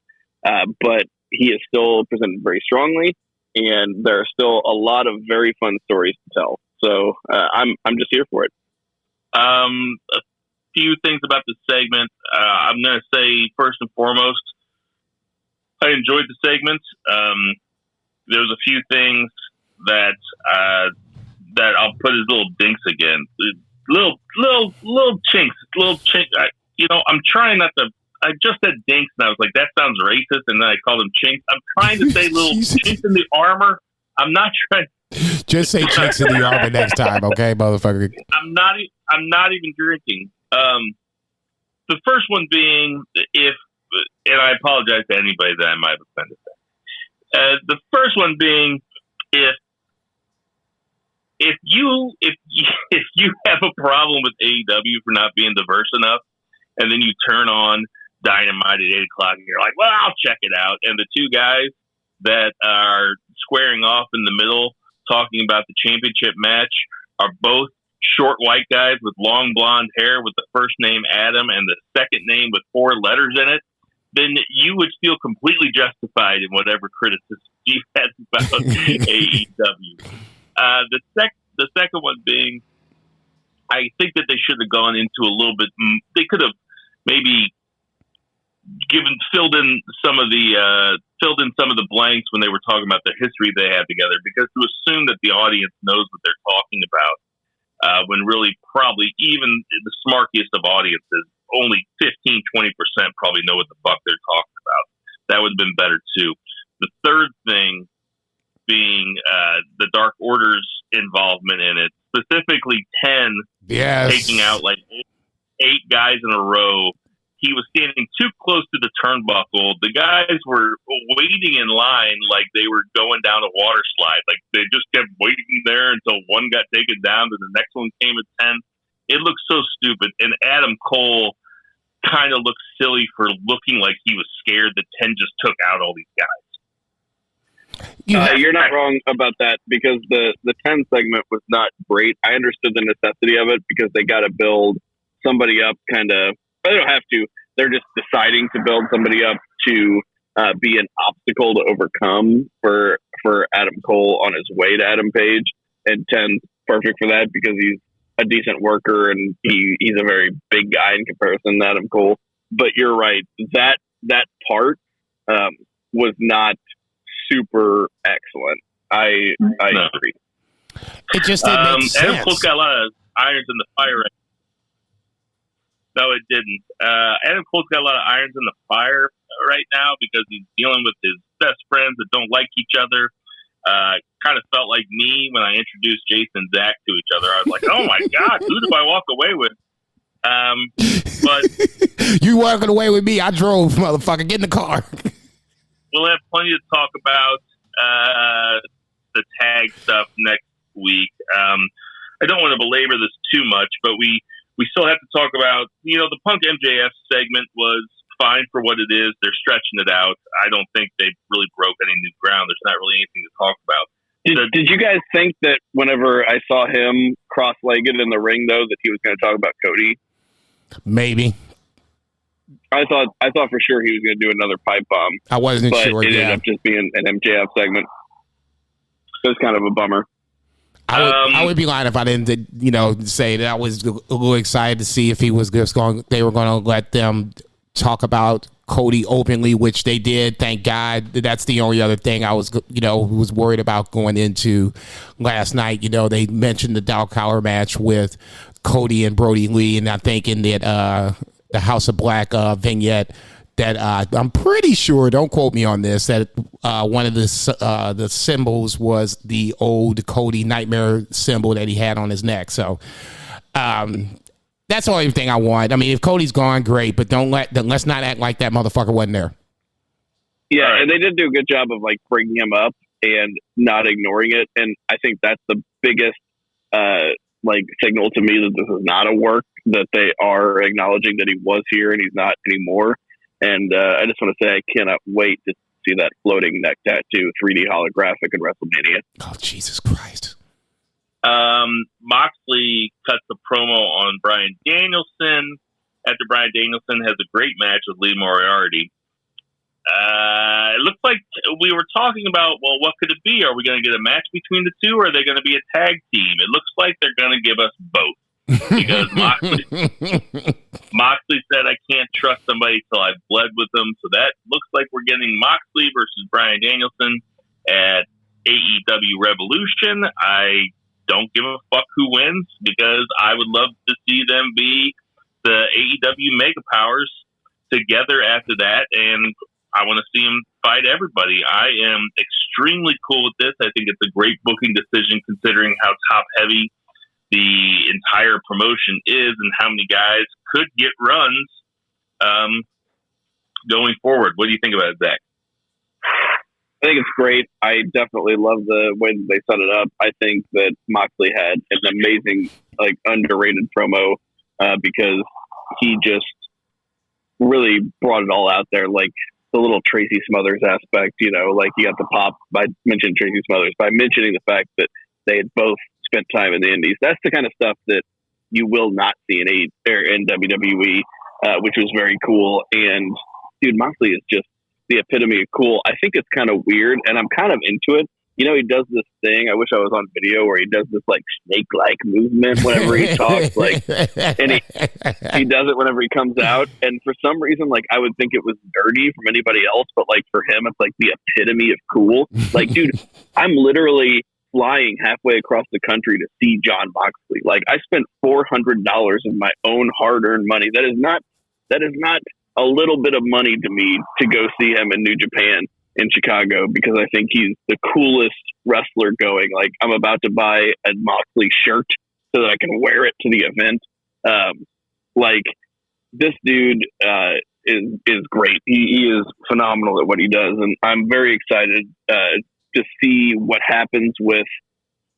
But he is still presented very strongly, and there are still a lot of very fun stories to tell. So I'm just here for it. A few things about this segment. I'm going to say, first and foremost, I enjoyed the segment. There was a few things that I'll put as little dinks again. Little chinks. I'm trying not to. I just said dinks, and I was like, that sounds racist, and then I called them chinks. I'm trying to say little chinks in the armor. I'm not trying. Just say chinks in the armor next time, okay, motherfucker? I'm not even drinking. The first one being, and I apologize to anybody that I might have offended. The first one being, if you have a problem with AEW for not being diverse enough, and then you turn on Dynamite at 8 o'clock, and you're like, well, I'll check it out. And the two guys that are squaring off in the middle talking about the championship match are both short white guys with long blonde hair with the first name Adam and the second name with 4 letters in it, then you would feel completely justified in whatever criticism you had about AEW. The second one being, I think that they should have gone into a little bit. They could have maybe filled in some of the blanks when they were talking about the history they had together, because to assume that the audience knows what they're talking about, when really probably even the smartest of audiences, only 15-20% probably know what the fuck they're talking about. That would have been better too. The third thing being the Dark Order's involvement in it, specifically 10 taking out like 8 guys in a row. He was standing too close to the turnbuckle. The guys were waiting in line like they were going down a water slide. Like they just kept waiting there until one got taken down, and the next one came at 10. It looked so stupid. And Adam Cole kind of looked silly for looking like he was scared that 10 just took out all these guys. You're not wrong about that, because the 10 segment was not great. I understood the necessity of it because they got to build somebody up kind of, they don't have to, they're just deciding to build somebody up to be an obstacle to overcome for Adam Cole on his way to Adam Page. And Ten's perfect for that because he's a decent worker and he's a very big guy in comparison to Adam Cole. But you're right, that part was not super excellent. I agree. It just didn't make sense. Adam Cole's got a lot of irons in the fire right now. No, it didn't. Adam Cole's got a lot of irons in the fire right now because he's dealing with his best friends that don't like each other. Kind of felt like me when I introduced Jason and Zach to each other. I was like, oh my God, who do I walk away with? But you walking away with me. I drove, motherfucker. Get in the car. We'll have plenty to talk about the tag stuff next week. I don't want to belabor this too much, but we still have to talk about, the Punk MJF segment was fine for what it is. They're stretching it out. I don't think they've really broke any new ground. There's not really anything to talk about. Did you guys think that whenever I saw him cross-legged in the ring, though, that he was going to talk about Cody? Maybe. I thought for sure he was going to do another pipe bomb. I wasn't sure. But it ended up just being an MJF segment. It was kind of a bummer. I would be lying if I didn't, say that I was a little excited to see if he was just they were going to let them talk about Cody openly, which they did. Thank God. That's the only other thing I was, was worried about going into last night. They mentioned the Dark Collar match with Cody and Brody Lee, and I'm thinking that the House of Black vignette that I'm pretty sure, don't quote me on this, that one of the symbols was the old Cody Nightmare symbol that he had on his neck. So that's the only thing I want. I mean, if Cody's gone, great, but let's not act like that motherfucker wasn't there. Yeah, and they did do a good job of bringing him up and not ignoring it. And I think that's the biggest signal to me that this is not a work, that they are acknowledging that he was here and he's not anymore. And I just want to say I cannot wait to see that floating neck tattoo 3D holographic in WrestleMania. Oh, Jesus Christ. Moxley cuts a promo on Bryan Danielson after Bryan Danielson has a great match with Lee Moriarty. It looks like we were talking about, well, what could it be? Are we going to get a match between the two, or are they going to be a tag team? It looks like they're going to give us both. Because Moxley said, I can't trust somebody till I've bled with them. So that looks like we're getting Moxley versus Bryan Danielson at AEW Revolution. I don't give a fuck who wins because I would love to see them be the AEW Mega Powers together after that. And I want to see them fight everybody. I am extremely cool with this. I think it's a great booking decision considering how top heavy the entire promotion is and how many guys could get runs going forward. What do you think about it, Zach? I think it's great. I definitely love the way that they set it up. I think that Moxley had an amazing, underrated promo because he just really brought it all out there. The little Tracy Smothers aspect, he got the pop by mentioning Tracy Smothers, by mentioning the fact that they had both spent time in the Indies. That's the kind of stuff that you will not see in WWE, which was very cool. And dude, Moxley is just the epitome of cool. I think it's kind of weird, and I'm kind of into it. He does this thing. I wish I was on video where he does this snake-like movement whenever he talks, and he does it whenever he comes out. And for some reason, I would think it was dirty from anybody else, but for him, it's the epitome of cool. Dude, I'm literally flying halfway across the country to see Jon Moxley. I spent $400 of my own hard-earned money. That is not a little bit of money to me to go see him in New Japan in Chicago because I think he's the coolest wrestler going. I'm about to buy a Moxley shirt so that I can wear it to the event. This dude is great. He is phenomenal at what he does, and I'm very excited to see what happens with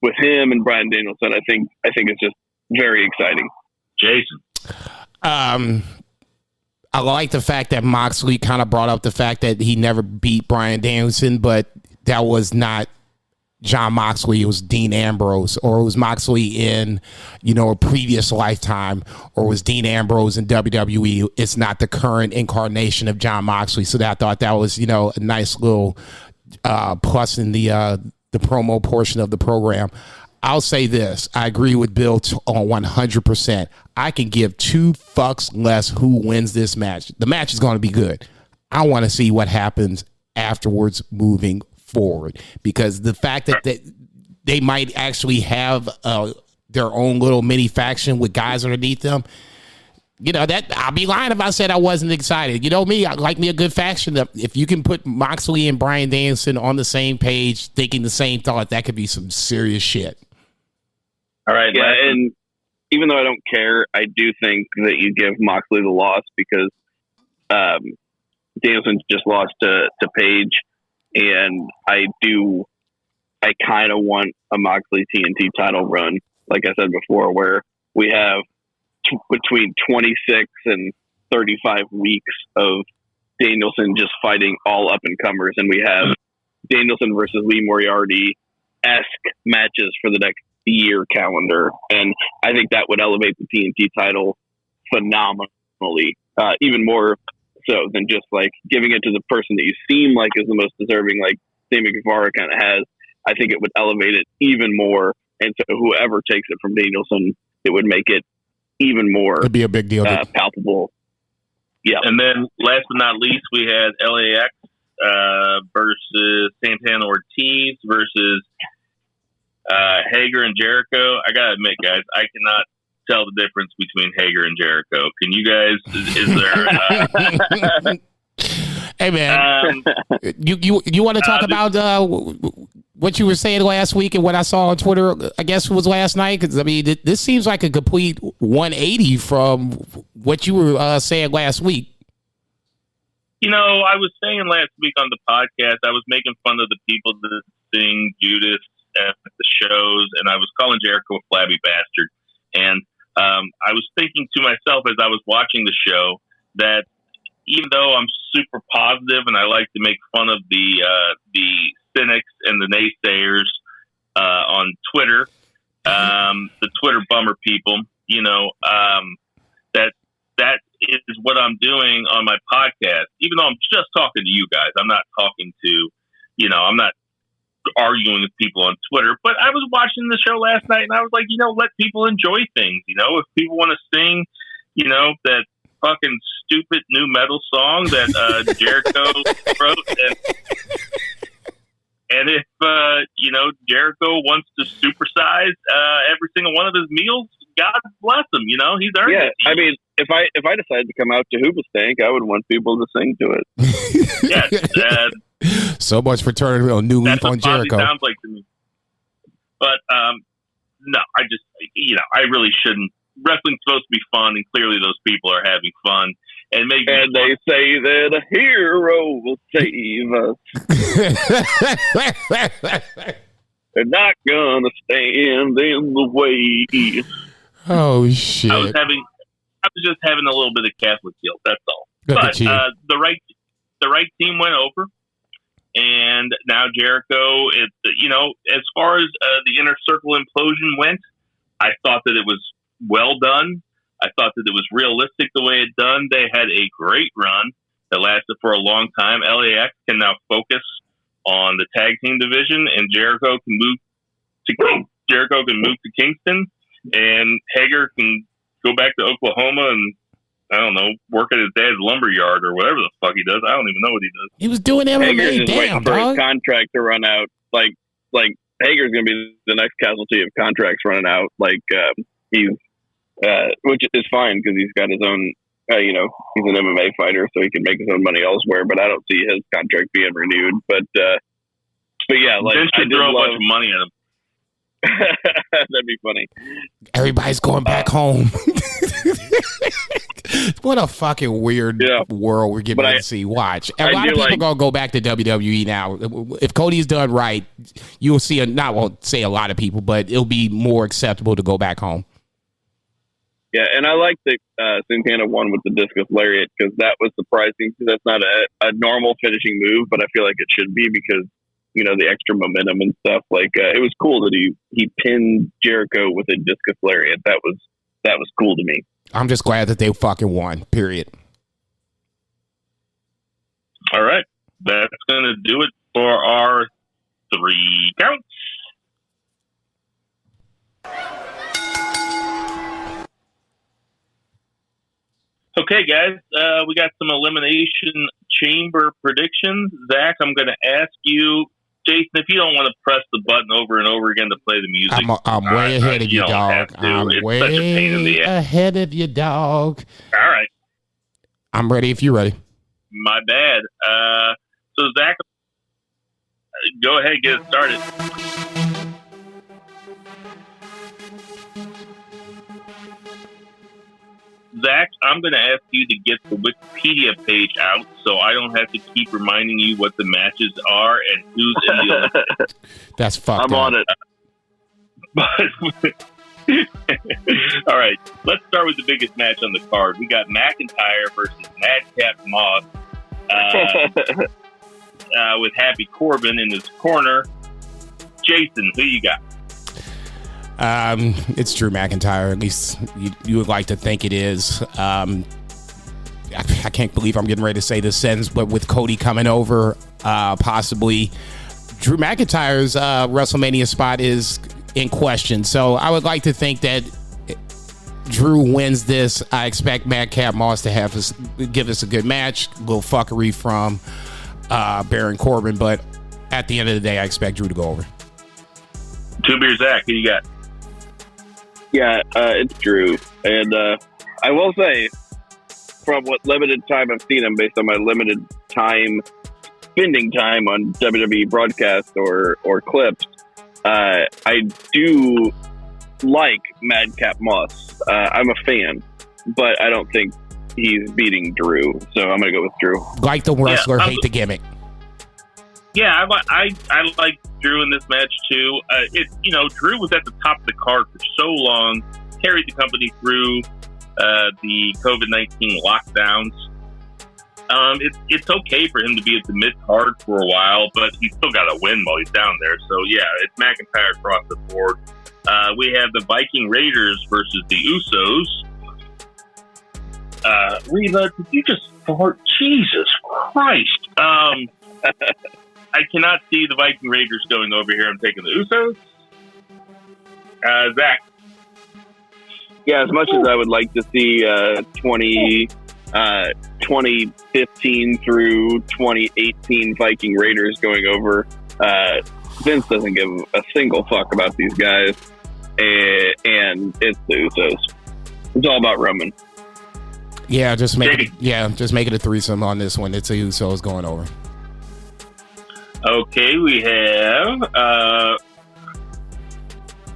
him and Bryan Danielson. I think it's just very exciting. Jason. I like the fact that Moxley kind of brought up the fact that he never beat Bryan Danielson, but that was not John Moxley, it was Dean Ambrose, or it was Moxley in, a previous lifetime, or it was Dean Ambrose in WWE. It's not the current incarnation of John Moxley. So I thought that was, a nice little plus in the promo portion of the program. I'll say this. I agree with Bill on 100%. I can give 2 fucks less who wins this match. The match is going to be good. I want to see what happens afterwards moving forward, because the fact that they might actually have their own little mini faction with guys underneath them, that I'll be lying if I said I wasn't excited. Me, I like me a good faction. If you can put Moxley and Bryan Danielson on the same page, thinking the same thought, that could be some serious shit. All right. Yeah, and even though I don't care, I do think that you give Moxley the loss because Danielson just lost to Page, and I kind of want a Moxley TNT title run, like I said before, where we have between 26 and 35 weeks of Danielson just fighting all up-and-comers, and we have Danielson versus Lee Moriarty-esque matches for the next year calendar, and I think that would elevate the TNT title phenomenally, even more so than just like giving it to the person that you seem like is the most deserving, like Sammy Guevara kind of has. I think it would elevate it even more, and so whoever takes it from Danielson, it would make it even more. It'd be a big deal, palpable. Yeah, and then last but not least, we had LAX versus Santana Ortiz versus Hager and Jericho. I gotta admit, guys, I cannot tell the difference between Hager and Jericho. Can you guys? Is there? Hey man, you want to talk about what you were saying last week and what I saw on Twitter? I guess it was last night. Because I mean, this seems like a complete 180 from what you were saying last week. I was saying last week on the podcast, I was making fun of the people that sing Judas at the shows, and I was calling Jericho a flabby bastard. And I was thinking to myself as I was watching the show that even though I'm super positive and I like to make fun of the cynics and the naysayers on Twitter, the Twitter bummer people, that is what I'm doing on my podcast. Even though I'm just talking to you guys, I'm not talking to, I'm not arguing with people on Twitter. But I was watching the show last night and I was like, let people enjoy things. If people want to sing, that fucking stupid new metal song that Jericho wrote, and if Jericho wants to supersize every single one of his meals, God bless him. He's earned it. I mean, if I decided to come out to Hoobastank, I would want people to sing to it. Yes. So much for turning a new leaf on Jericho. Sounds like to me. But no, I just I really shouldn't. Wrestling's supposed to be fun, and clearly those people are having fun. And they say that a hero will save us. They're not gonna stand in the way. Oh shit! I was just having a little bit of Catholic guilt. That's all. Look but the right team went over, and now Jericho. As far as the inner circle implosion went, I thought that it was well done. I thought that it was realistic the way it done. They had a great run that lasted for a long time. LAX can now focus on the tag team division, and Jericho can move to Kingston, and Hager can go back to Oklahoma and I don't know, work at his dad's lumber yard or whatever the fuck he does. I don't even know what he does. He was doing MMA. Hager's just waiting for dog. his contract to run out. Like Hager's gonna be the next casualty of contracts running out. He's which is fine because he's got his own. He's an MMA fighter, so he can make his own money elsewhere. But I don't see his contract being renewed. But yeah, Vince should throw a bunch of money at him. That'd be funny. Everybody's going back home. What a fucking weird world we're getting to see. Watch. A lot of people gonna go back to WWE now. If Cody's done right, you'll see won't say a lot of people, but it'll be more acceptable to go back home. Yeah, and I like that Santana won with the discus lariat because that was surprising. Because that's not a normal finishing move, but I feel like it should be because the extra momentum and stuff. Like it was cool that he pinned Jericho with a discus lariat. That was cool to me. I'm just glad that they fucking won. Period. All right, that's gonna do it for our 3 counts. Okay, guys, we got some Elimination Chamber predictions. Zach, I'm going to ask you, Jason, if you don't want to press the button over and over again to play the music. I'm way ahead of you, dog. I'm way ahead of you, dog. All right. I'm ready if you're ready. My bad. So, Zach, go ahead and get it started. Zach, I'm going to ask you to get the Wikipedia page out so I don't have to keep reminding you what the matches are and who's in the Olympics. That's fucked I'm up. on it. All right, let's start with the biggest match on the card. We got McIntyre versus Madcap Moss with Happy Corbin in his corner. Jason, who you got? It's Drew McIntyre. At least you would like to think it is. I can't believe I'm getting ready to say this sentence, but with Cody coming over, possibly Drew McIntyre's WrestleMania spot is in question. So I would like to think that Drew wins this. I expect Madcap Moss to give us a good match. A little fuckery from Baron Corbin, but at the end of the day, I expect Drew to go over. 2 Beer Zach, who you got? Yeah, it's Drew. And I will say, from what limited time I've seen him, based on my limited time, spending time on WWE broadcast or clips, I do like Madcap Moss. I'm a fan, but I don't think he's beating Drew. So I'm going to go with Drew. Like the wrestler, hate the gimmick. Yeah, I like Drew in this match too. Drew was at the top of the card for so long, carried the company through the COVID-19 lockdowns. It's okay for him to be at the mid card for a while, but he's still got to win while he's down there. So yeah, it's McIntyre across the board. We have the Viking Raiders versus the Usos. Reva, did you just fart? Jesus Christ! I cannot see the Viking Raiders going over here. I'm taking the Usos. Zach. Yeah, as much as I would like to see 2015 through 2018 Viking Raiders going over, Vince doesn't give a single fuck about these guys, and it's the Usos. It's all about Roman. Yeah, just make it a threesome on this one. It's the Usos going over. Okay, we have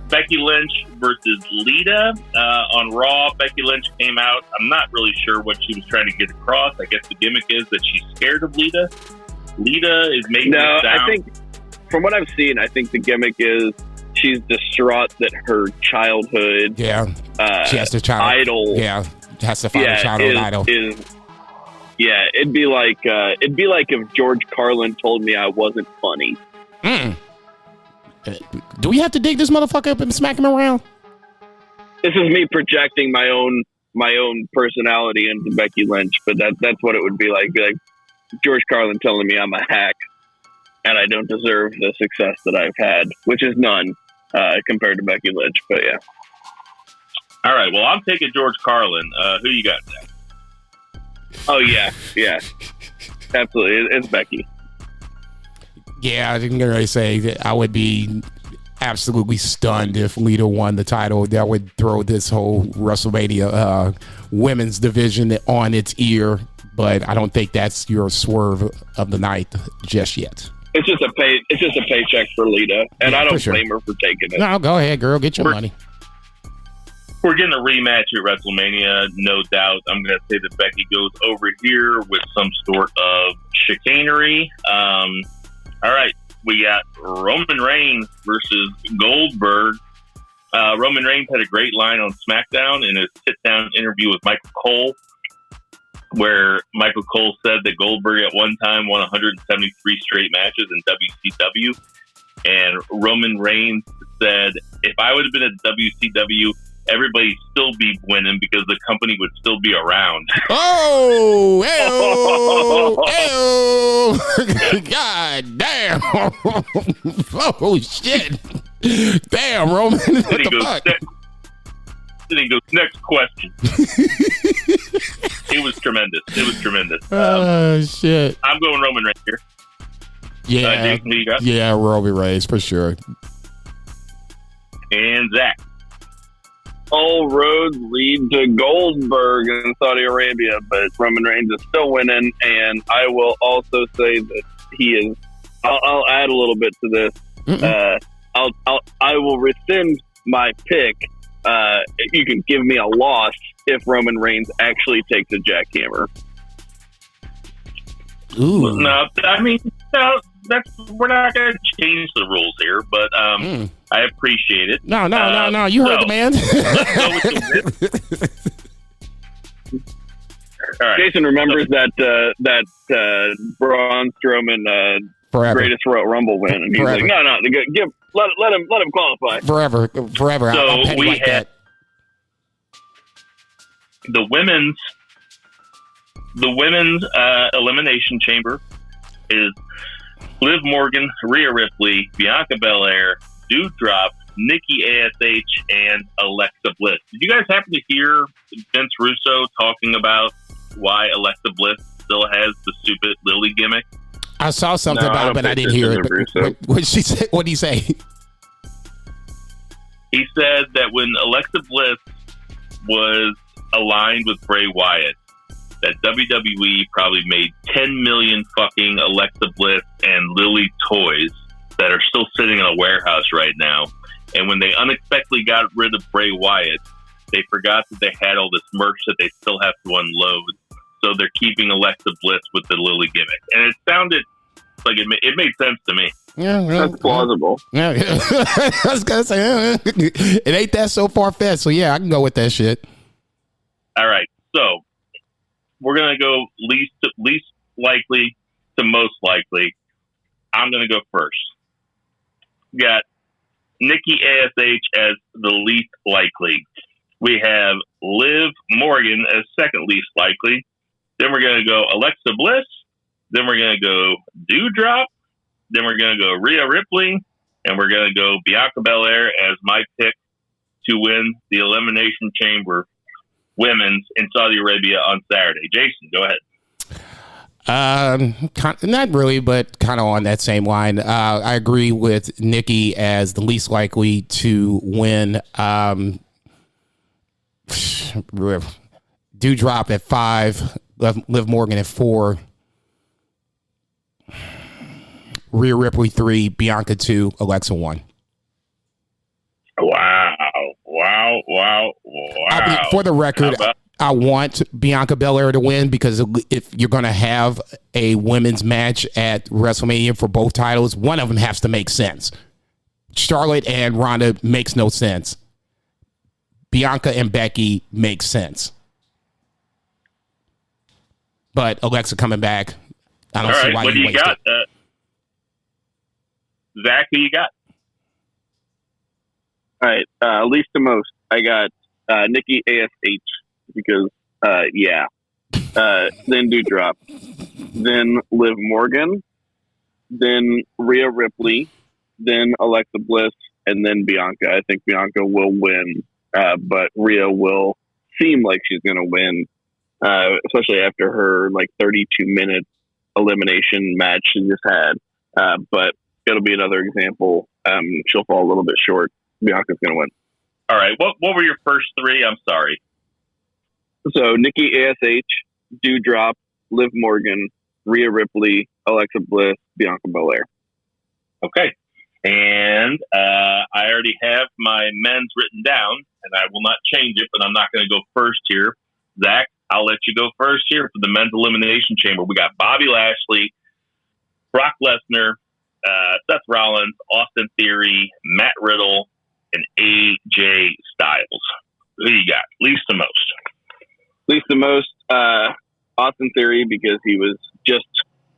Becky Lynch versus Lita on Raw. Becky Lynch came out. I'm not really sure what she was trying to get across. I guess the gimmick is that she's scared of Lita. Lita is making it sound. I think, from what I've seen, I think the gimmick is she's distraught that her childhood she has to idol. Yeah, has to find a childhood idol. Yeah, it'd be like if George Carlin told me I wasn't funny. Do we have to dig this motherfucker up and smack him around? This is me projecting my own personality into Becky Lynch, but that's what it would be like. Be like George Carlin telling me I'm a hack and I don't deserve the success that I've had, which is none compared to Becky Lynch. But yeah. All right. Well, I'm taking George Carlin. Who you got now? Oh yeah, absolutely. It's Becky. Yeah, I was going to say that I would be absolutely stunned if Lita won the title. That would throw this whole WrestleMania women's division on its ear. But I don't think that's your swerve of the night just yet. It's just a paycheck for Lita, and I don't blame her for taking it. No, go ahead, girl, get your money. We're getting a rematch at WrestleMania, no doubt. I'm going to say that Becky goes over here with some sort of chicanery. All right, we got Roman Reigns versus Goldberg. Roman Reigns had a great line on SmackDown in his sit-down interview with Michael Cole. where Michael Cole said that Goldberg at one time won 173 straight matches in WCW. And Roman Reigns said, if I would have been at WCW, everybody'd still be winning because the company would still be around. Oh, ew, God damn. Oh, shit. Damn, Roman. What the fuck? Then he goes, next question. It was tremendous. Shit. I'm going Roman Reigns here. Yeah. Jason, who you got? Yeah, Roman Reigns for sure. And Zach. All roads lead to Goldberg in Saudi Arabia, but Roman Reigns is still winning. And I will also say that he is. I'll add a little bit to this. I will rescind my pick. You can give me a loss if Roman Reigns actually takes a jackhammer. Ooh. No, I mean, no, we're not going to change the rules here, but I appreciate it. No. You heard the man. Let's go with the win. All right. Jason remembers that Braun Strowman greatest Royal Rumble win, and he's like, no, let him qualify forever. So I'll penny like that. The women's Elimination Chamber is Liv Morgan, Rhea Ripley, Bianca Belair, Doudrop, Nikki ASH, and Alexa Bliss. Did you guys happen to hear Vince Russo talking about why Alexa Bliss still has the stupid Lily gimmick? I saw something about it, but I didn't hear it. What she say? What did he say? He said that when Alexa Bliss was aligned with Bray Wyatt, that WWE probably made 10 million fucking Alexa Bliss and Lily toys that are still sitting in a warehouse right now. And when they unexpectedly got rid of Bray Wyatt, they forgot that they had all this merch that they still have to unload. So they're keeping Alexa Bliss with the Lily gimmick. And it sounded like it made sense to me. Yeah, that's plausible. Yeah. I was going to say, it ain't that so far-fetched. So, yeah, I can go with that shit. All right. So, we're going to go least likely to most likely. I'm going to go first. We got Nikki ASH as the least likely. We have Liv Morgan as second least likely. Then we're going to go Alexa Bliss. Then we're going to go Doudrop. Then we're going to go Rhea Ripley. And we're going to go Bianca Belair as my pick to win the Elimination Chamber Women's in Saudi Arabia on Saturday. Jason, go ahead. Not really, but kind of on that same line. I agree with Nikki as the least likely to win. Doudrop at 5, Liv Morgan at 4, Rhea Ripley 3, Bianca 2, Alexa 1. Wow. I mean, for the record, I want Bianca Belair to win because if you're going to have a women's match at WrestleMania for both titles, one of them has to make sense. Charlotte and Ronda makes no sense. Bianca and Becky makes sense. But Alexa coming back, I don't see why what do you got? Zach, who you got? All right, least to most, I got Nikki ASH because, then Doudrop, then Liv Morgan, then Rhea Ripley, then Alexa Bliss, and then Bianca. I think Bianca will win, but Rhea will seem like she's going to win, especially after her 32-minute elimination match she just had. But it'll be another example. She'll fall a little bit short. Bianca's going to win. All right. What were your first three? I'm sorry. So Nikki ASH, Doudrop, Liv Morgan, Rhea Ripley, Alexa Bliss, Bianca Belair. Okay. And I already have my men's written down, and I will not change it, but I'm not going to go first here. Zach, I'll let you go first here for the men's elimination chamber. We got Bobby Lashley, Brock Lesnar, Seth Rollins, Austin Theory, Matt Riddle, and AJ Styles. Who you got? Least to most. Least to most, Austin Theory because he was just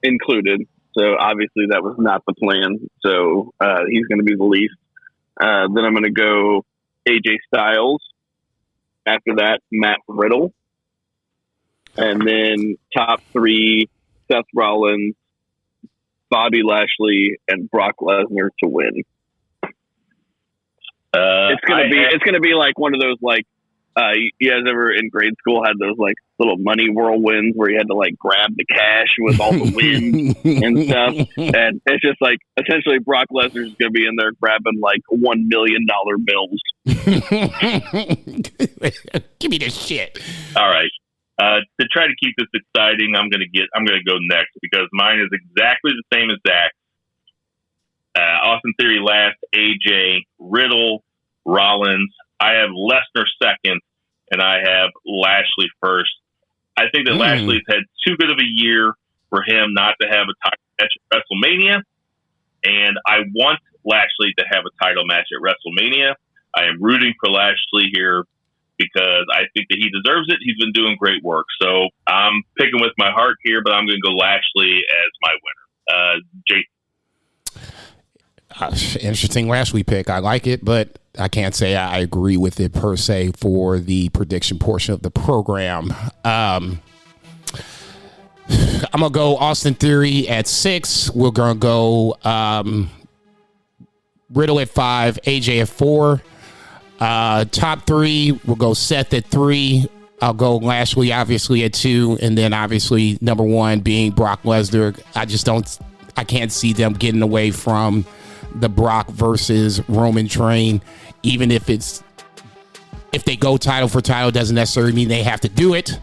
included. So obviously that was not the plan. So he's going to be the least. Then I'm going to go AJ Styles. After that, Matt Riddle. And then top 3, Seth Rollins, Bobby Lashley, and Brock Lesnar to win. It's gonna be like one of those like you guys ever in grade school had those like little money whirlwinds where you had to like grab the cash with all the wins and stuff, and it's just like essentially Brock Lesnar's gonna be in there grabbing like $1 million bills. Give me this shit. All right. To try to keep this exciting, I'm gonna go next because mine is exactly the same as Zach. Austin Theory last, AJ, Riddle, Rollins. I have Lesnar second, and I have Lashley first. I think that Lashley's had too good of a year for him not to have a title match at WrestleMania, and I want Lashley to have a title match at WrestleMania. I am rooting for Lashley here because I think that he deserves it. He's been doing great work. So I'm picking with my heart here, but I'm going to go Lashley as my winner. Jason. Interesting Lashley pick. I like it, but I can't say I agree with it per se for the prediction portion of the program. I'm going to go Austin Theory at 6. We're going to go Riddle at 5, AJ at 4. Top 3, we'll go Seth at 3. I'll go Lashley obviously at 2, and then obviously number 1 being Brock Lesnar. I can't see them getting away from the Brock versus Roman train. Even if they go title for title, doesn't necessarily mean they have to do it.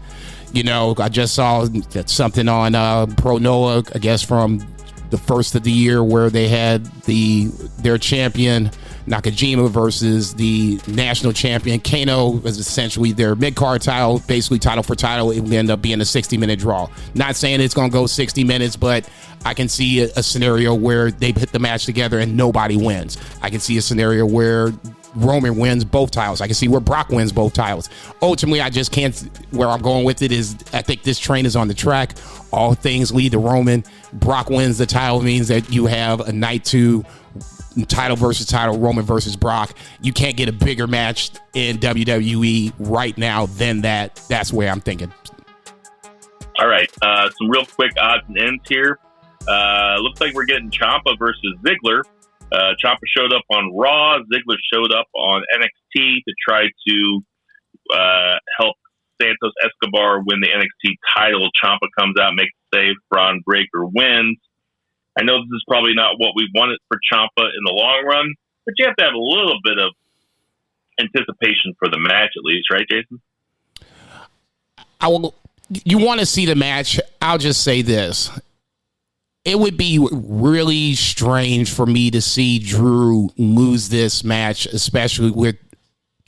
You know, I just saw something on Pro Noah, I guess from the first of the year, where they had their champion Nakajima versus the national champion Kano. Was essentially their mid-card title, basically title for title. It would end up being a 60-minute draw. Not saying it's going to go 60 minutes, but I can see a scenario where they put the match together and nobody wins. I can see a scenario where Roman wins both titles. I can see where Brock wins both titles. Ultimately, I just can't. Where I'm going with it is, I think this train is on the track. All things lead to Roman. Brock wins the title means that you have a night 2 title versus title, Roman versus Brock. You can't get a bigger match in WWE right now than that. That's where I'm thinking. All right, some real quick odds and ends here. Looks like we're getting Champa versus Ziggler. Champa showed up on Raw. Ziggler showed up on NXT to try to help Santos Escobar win the NXT title. Champa comes out, makes a save. Braun Breaker wins. I know this is probably not what we wanted for Champa in the long run, but you have to have a little bit of anticipation for the match at least, right, Jason? You want to see the match. I'll just say this. It would be really strange for me to see Drew lose this match, especially with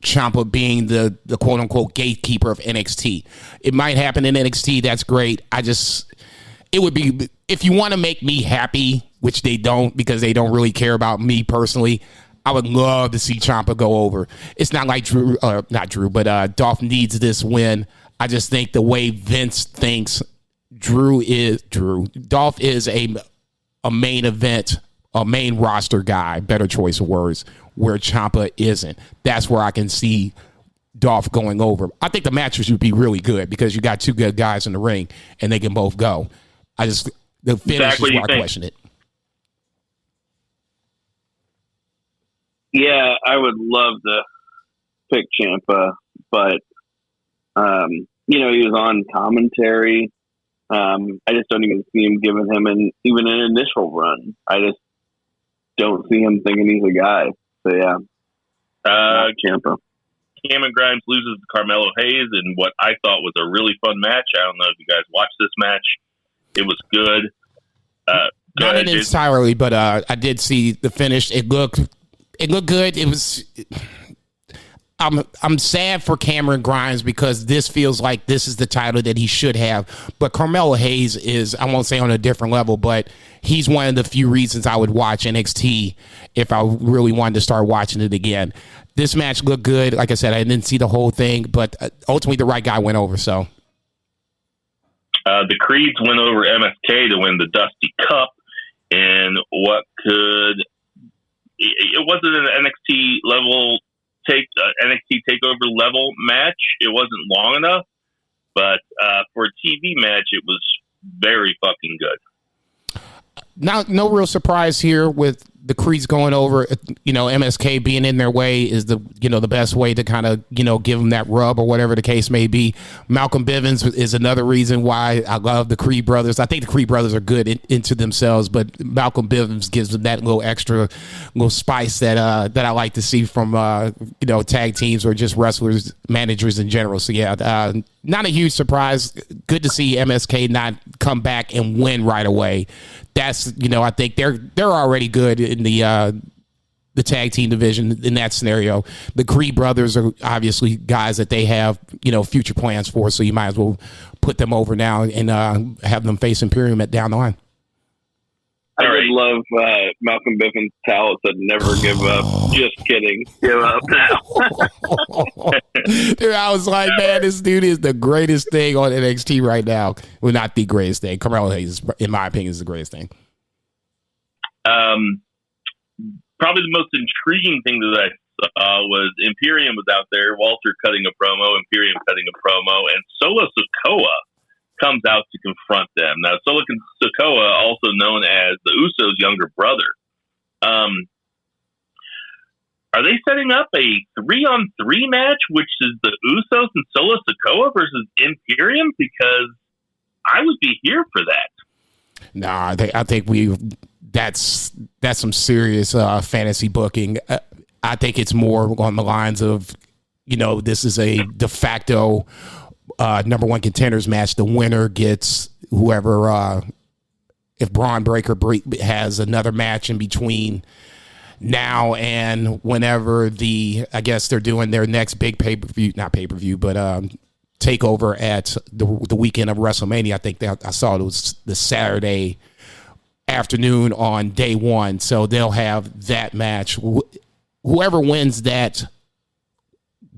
Champa being the quote unquote gatekeeper of NXT. It might happen in NXT. That's great. It would be, if you want to make me happy, which they don't because they don't really care about me personally, I would love to see Champa go over. It's not like Dolph needs this win. I just think the way Vince thinks Dolph is a main event, a main roster guy, better choice of words, where Champa isn't. That's where I can see Dolph going over. I think the matches would be really good because you got 2 good guys in the ring and they can both go. The finish is where I question it. Yeah, I would love to pick Champa, but he was on commentary. I just don't even see him giving him even an initial run. I just don't see him thinking he's a guy. So yeah, Champa. Cameron Grimes loses to Carmelo Hayes in what I thought was a really fun match. I don't know if you guys watched this match. It was good. Not entirely, but I did see the finish. It looked good. It was. I'm sad for Cameron Grimes because this feels like this is the title that he should have. But Carmelo Hayes is, I won't say on a different level, but he's one of the few reasons I would watch NXT if I really wanted to start watching it again. This match looked good. Like I said, I didn't see the whole thing, but ultimately the right guy went over. So, The Creeds went over MSK to win the Dusty Cup, and it wasn't an NXT level NXT takeover level match. It wasn't long enough, but for a TV match, it was very fucking good. Now, no real surprise here with the Creeds going over. MSK being in their way is the best way to kind of give them that rub or whatever the case may be. Malcolm Bivens is another reason why I love the Creed brothers. I think the Creed brothers are good into themselves, but Malcolm Bivens gives them that little extra spice that I like to see from tag teams or just wrestlers, managers in general. So yeah, not a huge surprise. Good to see MSK not come back and win right away. That's I think they're already good in the tag team division in that scenario. The Creed brothers are obviously guys that they have future plans for, so you might as well put them over now and have them face Imperium down the line. I would love Malcolm Bivens' towel said never give up. Just kidding. Give up now. Dude, I was like, man, this dude is the greatest thing on NXT right now. Well, not the greatest thing. Carmelo Hayes, in my opinion, is the greatest thing. Probably the most intriguing thing that I saw was Imperium was out there, Walter cutting a promo, Imperium cutting a promo, and Solo Sikoa comes out to confront them. Now, Solo Sikoa, also known as the Usos' younger brother. Are they setting up a 3-on-3 match, which is the Usos and Solo Sikoa versus Imperium? Because I would be here for that. Nah, I think that's some serious fantasy booking. I think it's more on the lines of, this is a de facto number one contenders match. The winner gets whoever. If Braun Breaker has another match in between now and whenever I guess they're doing their next big not pay-per-view, but takeover at the weekend of WrestleMania. I think I saw it was the Saturday afternoon on day one. So they'll have that match. Whoever wins that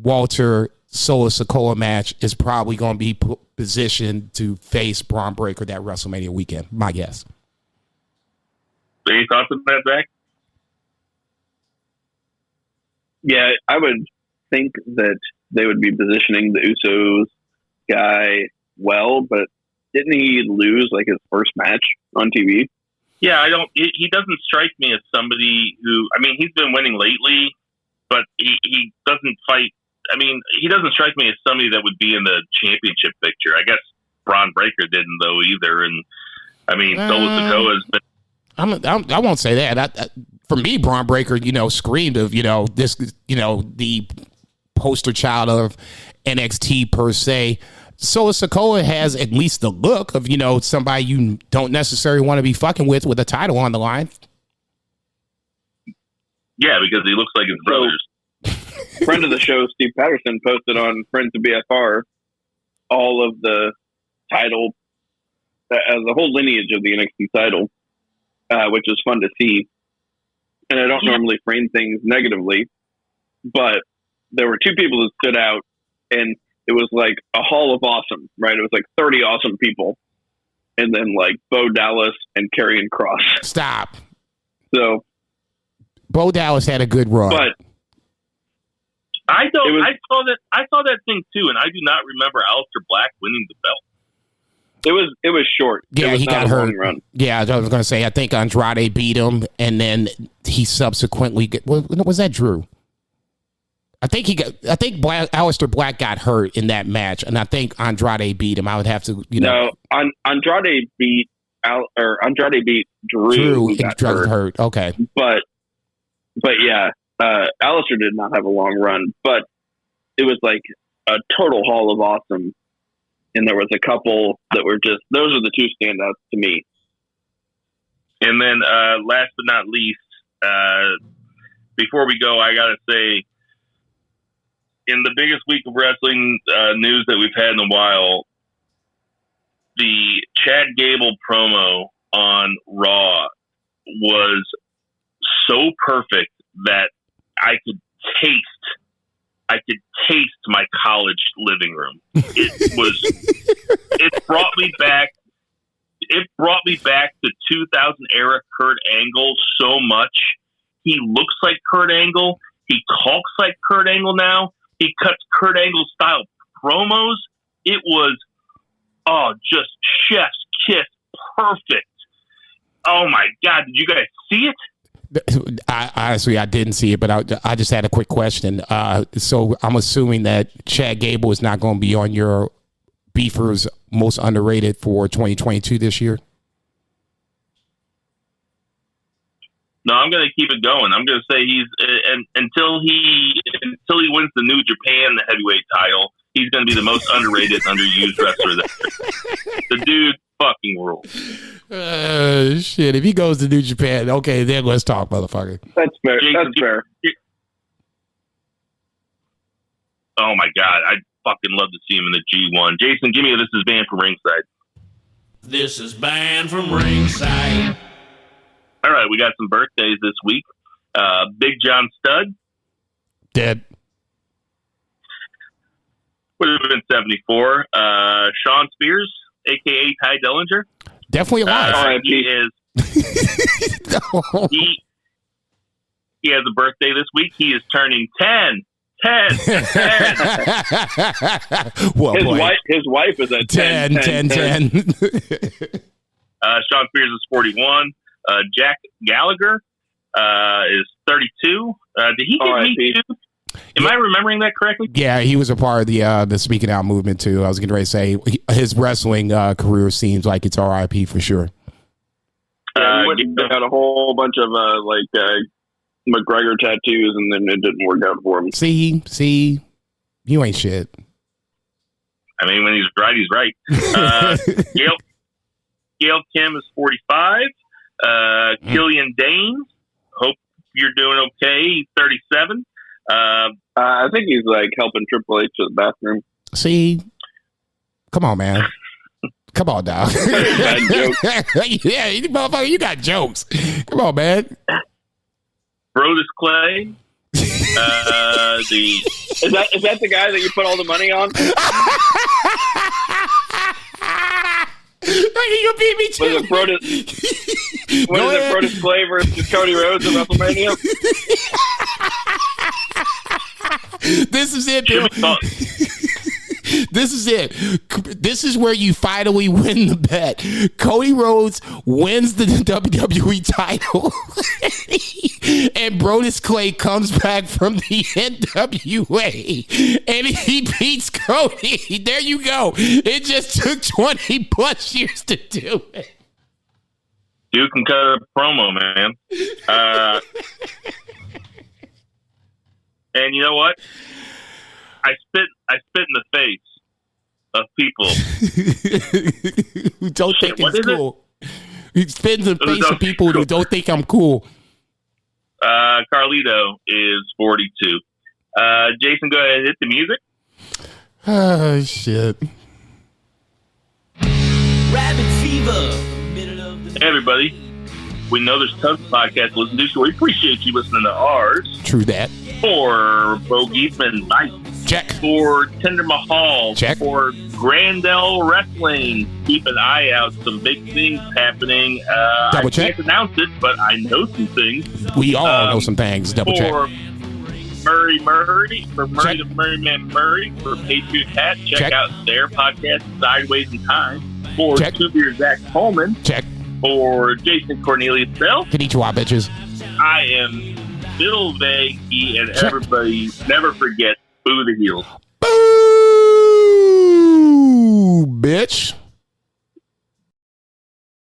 Walter Solo Sikoa match is probably going to be positioned to face Braun Breaker that WrestleMania weekend. My guess. Any thoughts on that, Zach? Yeah, I would think that they would be positioning the Usos guy well, but didn't he lose like his first match on TV? Yeah, he doesn't strike me as somebody who, he's been winning lately, but he doesn't fight. He doesn't strike me as somebody that would be in the championship picture. I guess Braun Breaker didn't though either. And Solo Sikoa has been. I won't say that. For me, Braun Breaker, screamed of, this, the poster child of NXT per se. Solo Sikoa has at least the look of, somebody you don't necessarily want to be fucking with a title on the line. Yeah, because he looks like his brothers. Friend of the show, Steve Patterson, posted on Friends of BFR all of the title, the whole lineage of the NXT title, which is fun to see. And I don't normally frame things negatively, but there were two people that stood out, and it was like a hall of awesome, right? It was like 30 awesome people, and then like Bo Dallas and Karrion Kross. Stop. So Bo Dallas had a good run, but I saw that thing too, and I do not remember Aleister Black winning the belt. It was short. Yeah, was he got hurt. Run. Yeah, I was going to say, I think Andrade beat him, and then he subsequently was that Drew? I think Aleister Black got hurt in that match, and I think Andrade beat him. I would have to, No, Andrade beat Drew. Who got hurt. Okay, but yeah, Aleister did not have a long run, but it was like a total hall of awesome. And there was a couple that were those are the two standouts to me. And then last but not least, before we go, I got to say, in the biggest week of wrestling news that we've had in a while, the Chad Gable promo on Raw was so perfect that I could taste I could taste my college living room. It brought me back. It brought me back to 2000 era Kurt Angle so much. He looks like Kurt Angle. He talks like Kurt Angle now. He cuts Kurt Angle style promos. It was, just chef's kiss, perfect. Oh my God! Did you guys see it? Honestly, I didn't see it, but I just had a quick question. So I'm assuming that Chad Gable is not going to be on your Beefers most underrated for 2022 this year. No, I'm going to keep it going. I'm going to say until he wins the New Japan heavyweight title, he's going to be the most underrated, underused wrestler there. The dude fucking rules. Shit, if he goes to New Japan, okay, then let's talk, motherfucker. That's fair. Jason, That's fair. Oh my God, I'd fucking love to see him in the G1. Jason, give me This Is Banned from Ringside. This is Banned from Ringside. All right, we got some birthdays this week. Big John Studd. Dead. Would have been 74. Sean Spears, a.k.a. Ty Dillinger. Definitely alive. He is. No. He has a birthday this week. He is turning 10. 10. Well, his wife is at 10. Sean Spears is 41. Jack Gallagher is 32. Did he get me too? Am I remembering that correctly? Yeah, he was a part of the Speaking Out movement too. I was getting ready to say his wrestling career seems like it's RIP for sure. He had a whole bunch of McGregor tattoos, and then it didn't work out for him. See, you ain't shit. I mean, when he's right, he's right. Gail Kim is 45. Killian Dane, hope you're doing okay. He's 37. I think he's helping Triple H to the bathroom. See, come on, man. Come on, dog. Yeah, motherfucker, you got jokes. Come on, man. Brodus Clay. Is that the guy that you put all the money on? You beat me too. Was it Brodus Clay versus Cody Rhodes at WrestleMania? This is it, Bill. This is it. This is where you finally win the bet. Cody Rhodes wins the WWE title, and Brodus Clay comes back from the NWA, and he beats Cody. There you go. It just took 20 plus years to do it. Dude can cut a promo, man. And you know what? I spit in the face of people who don't think it's cool. He spit in the face of people who don't think I'm cool. Carlito is 42. Jason, go ahead and hit the music. Oh, shit. Rabbit fever. Hey, everybody. We know there's tons of podcasts to listen to, so we appreciate you listening to ours. True that. For Bo Geefman, Mike. Check. For Tinder Mahal. Check. For Grandel Wrestling. Keep an eye out. Some big things happening. Double I check. can't announce it, but I know some things. We all know some things. Double check. For Murray, for Murray Check. the Murray Man Murray, for Patriot Hat. Check out their podcast, Sideways in Time. For Check. Two Beer Zach Coleman. Check. For Jason Cornelius Bell. Konnichiwa, bitches. I am Bill Vagey, and Check. everybody never forget Boo the Heels. Boo, bitch.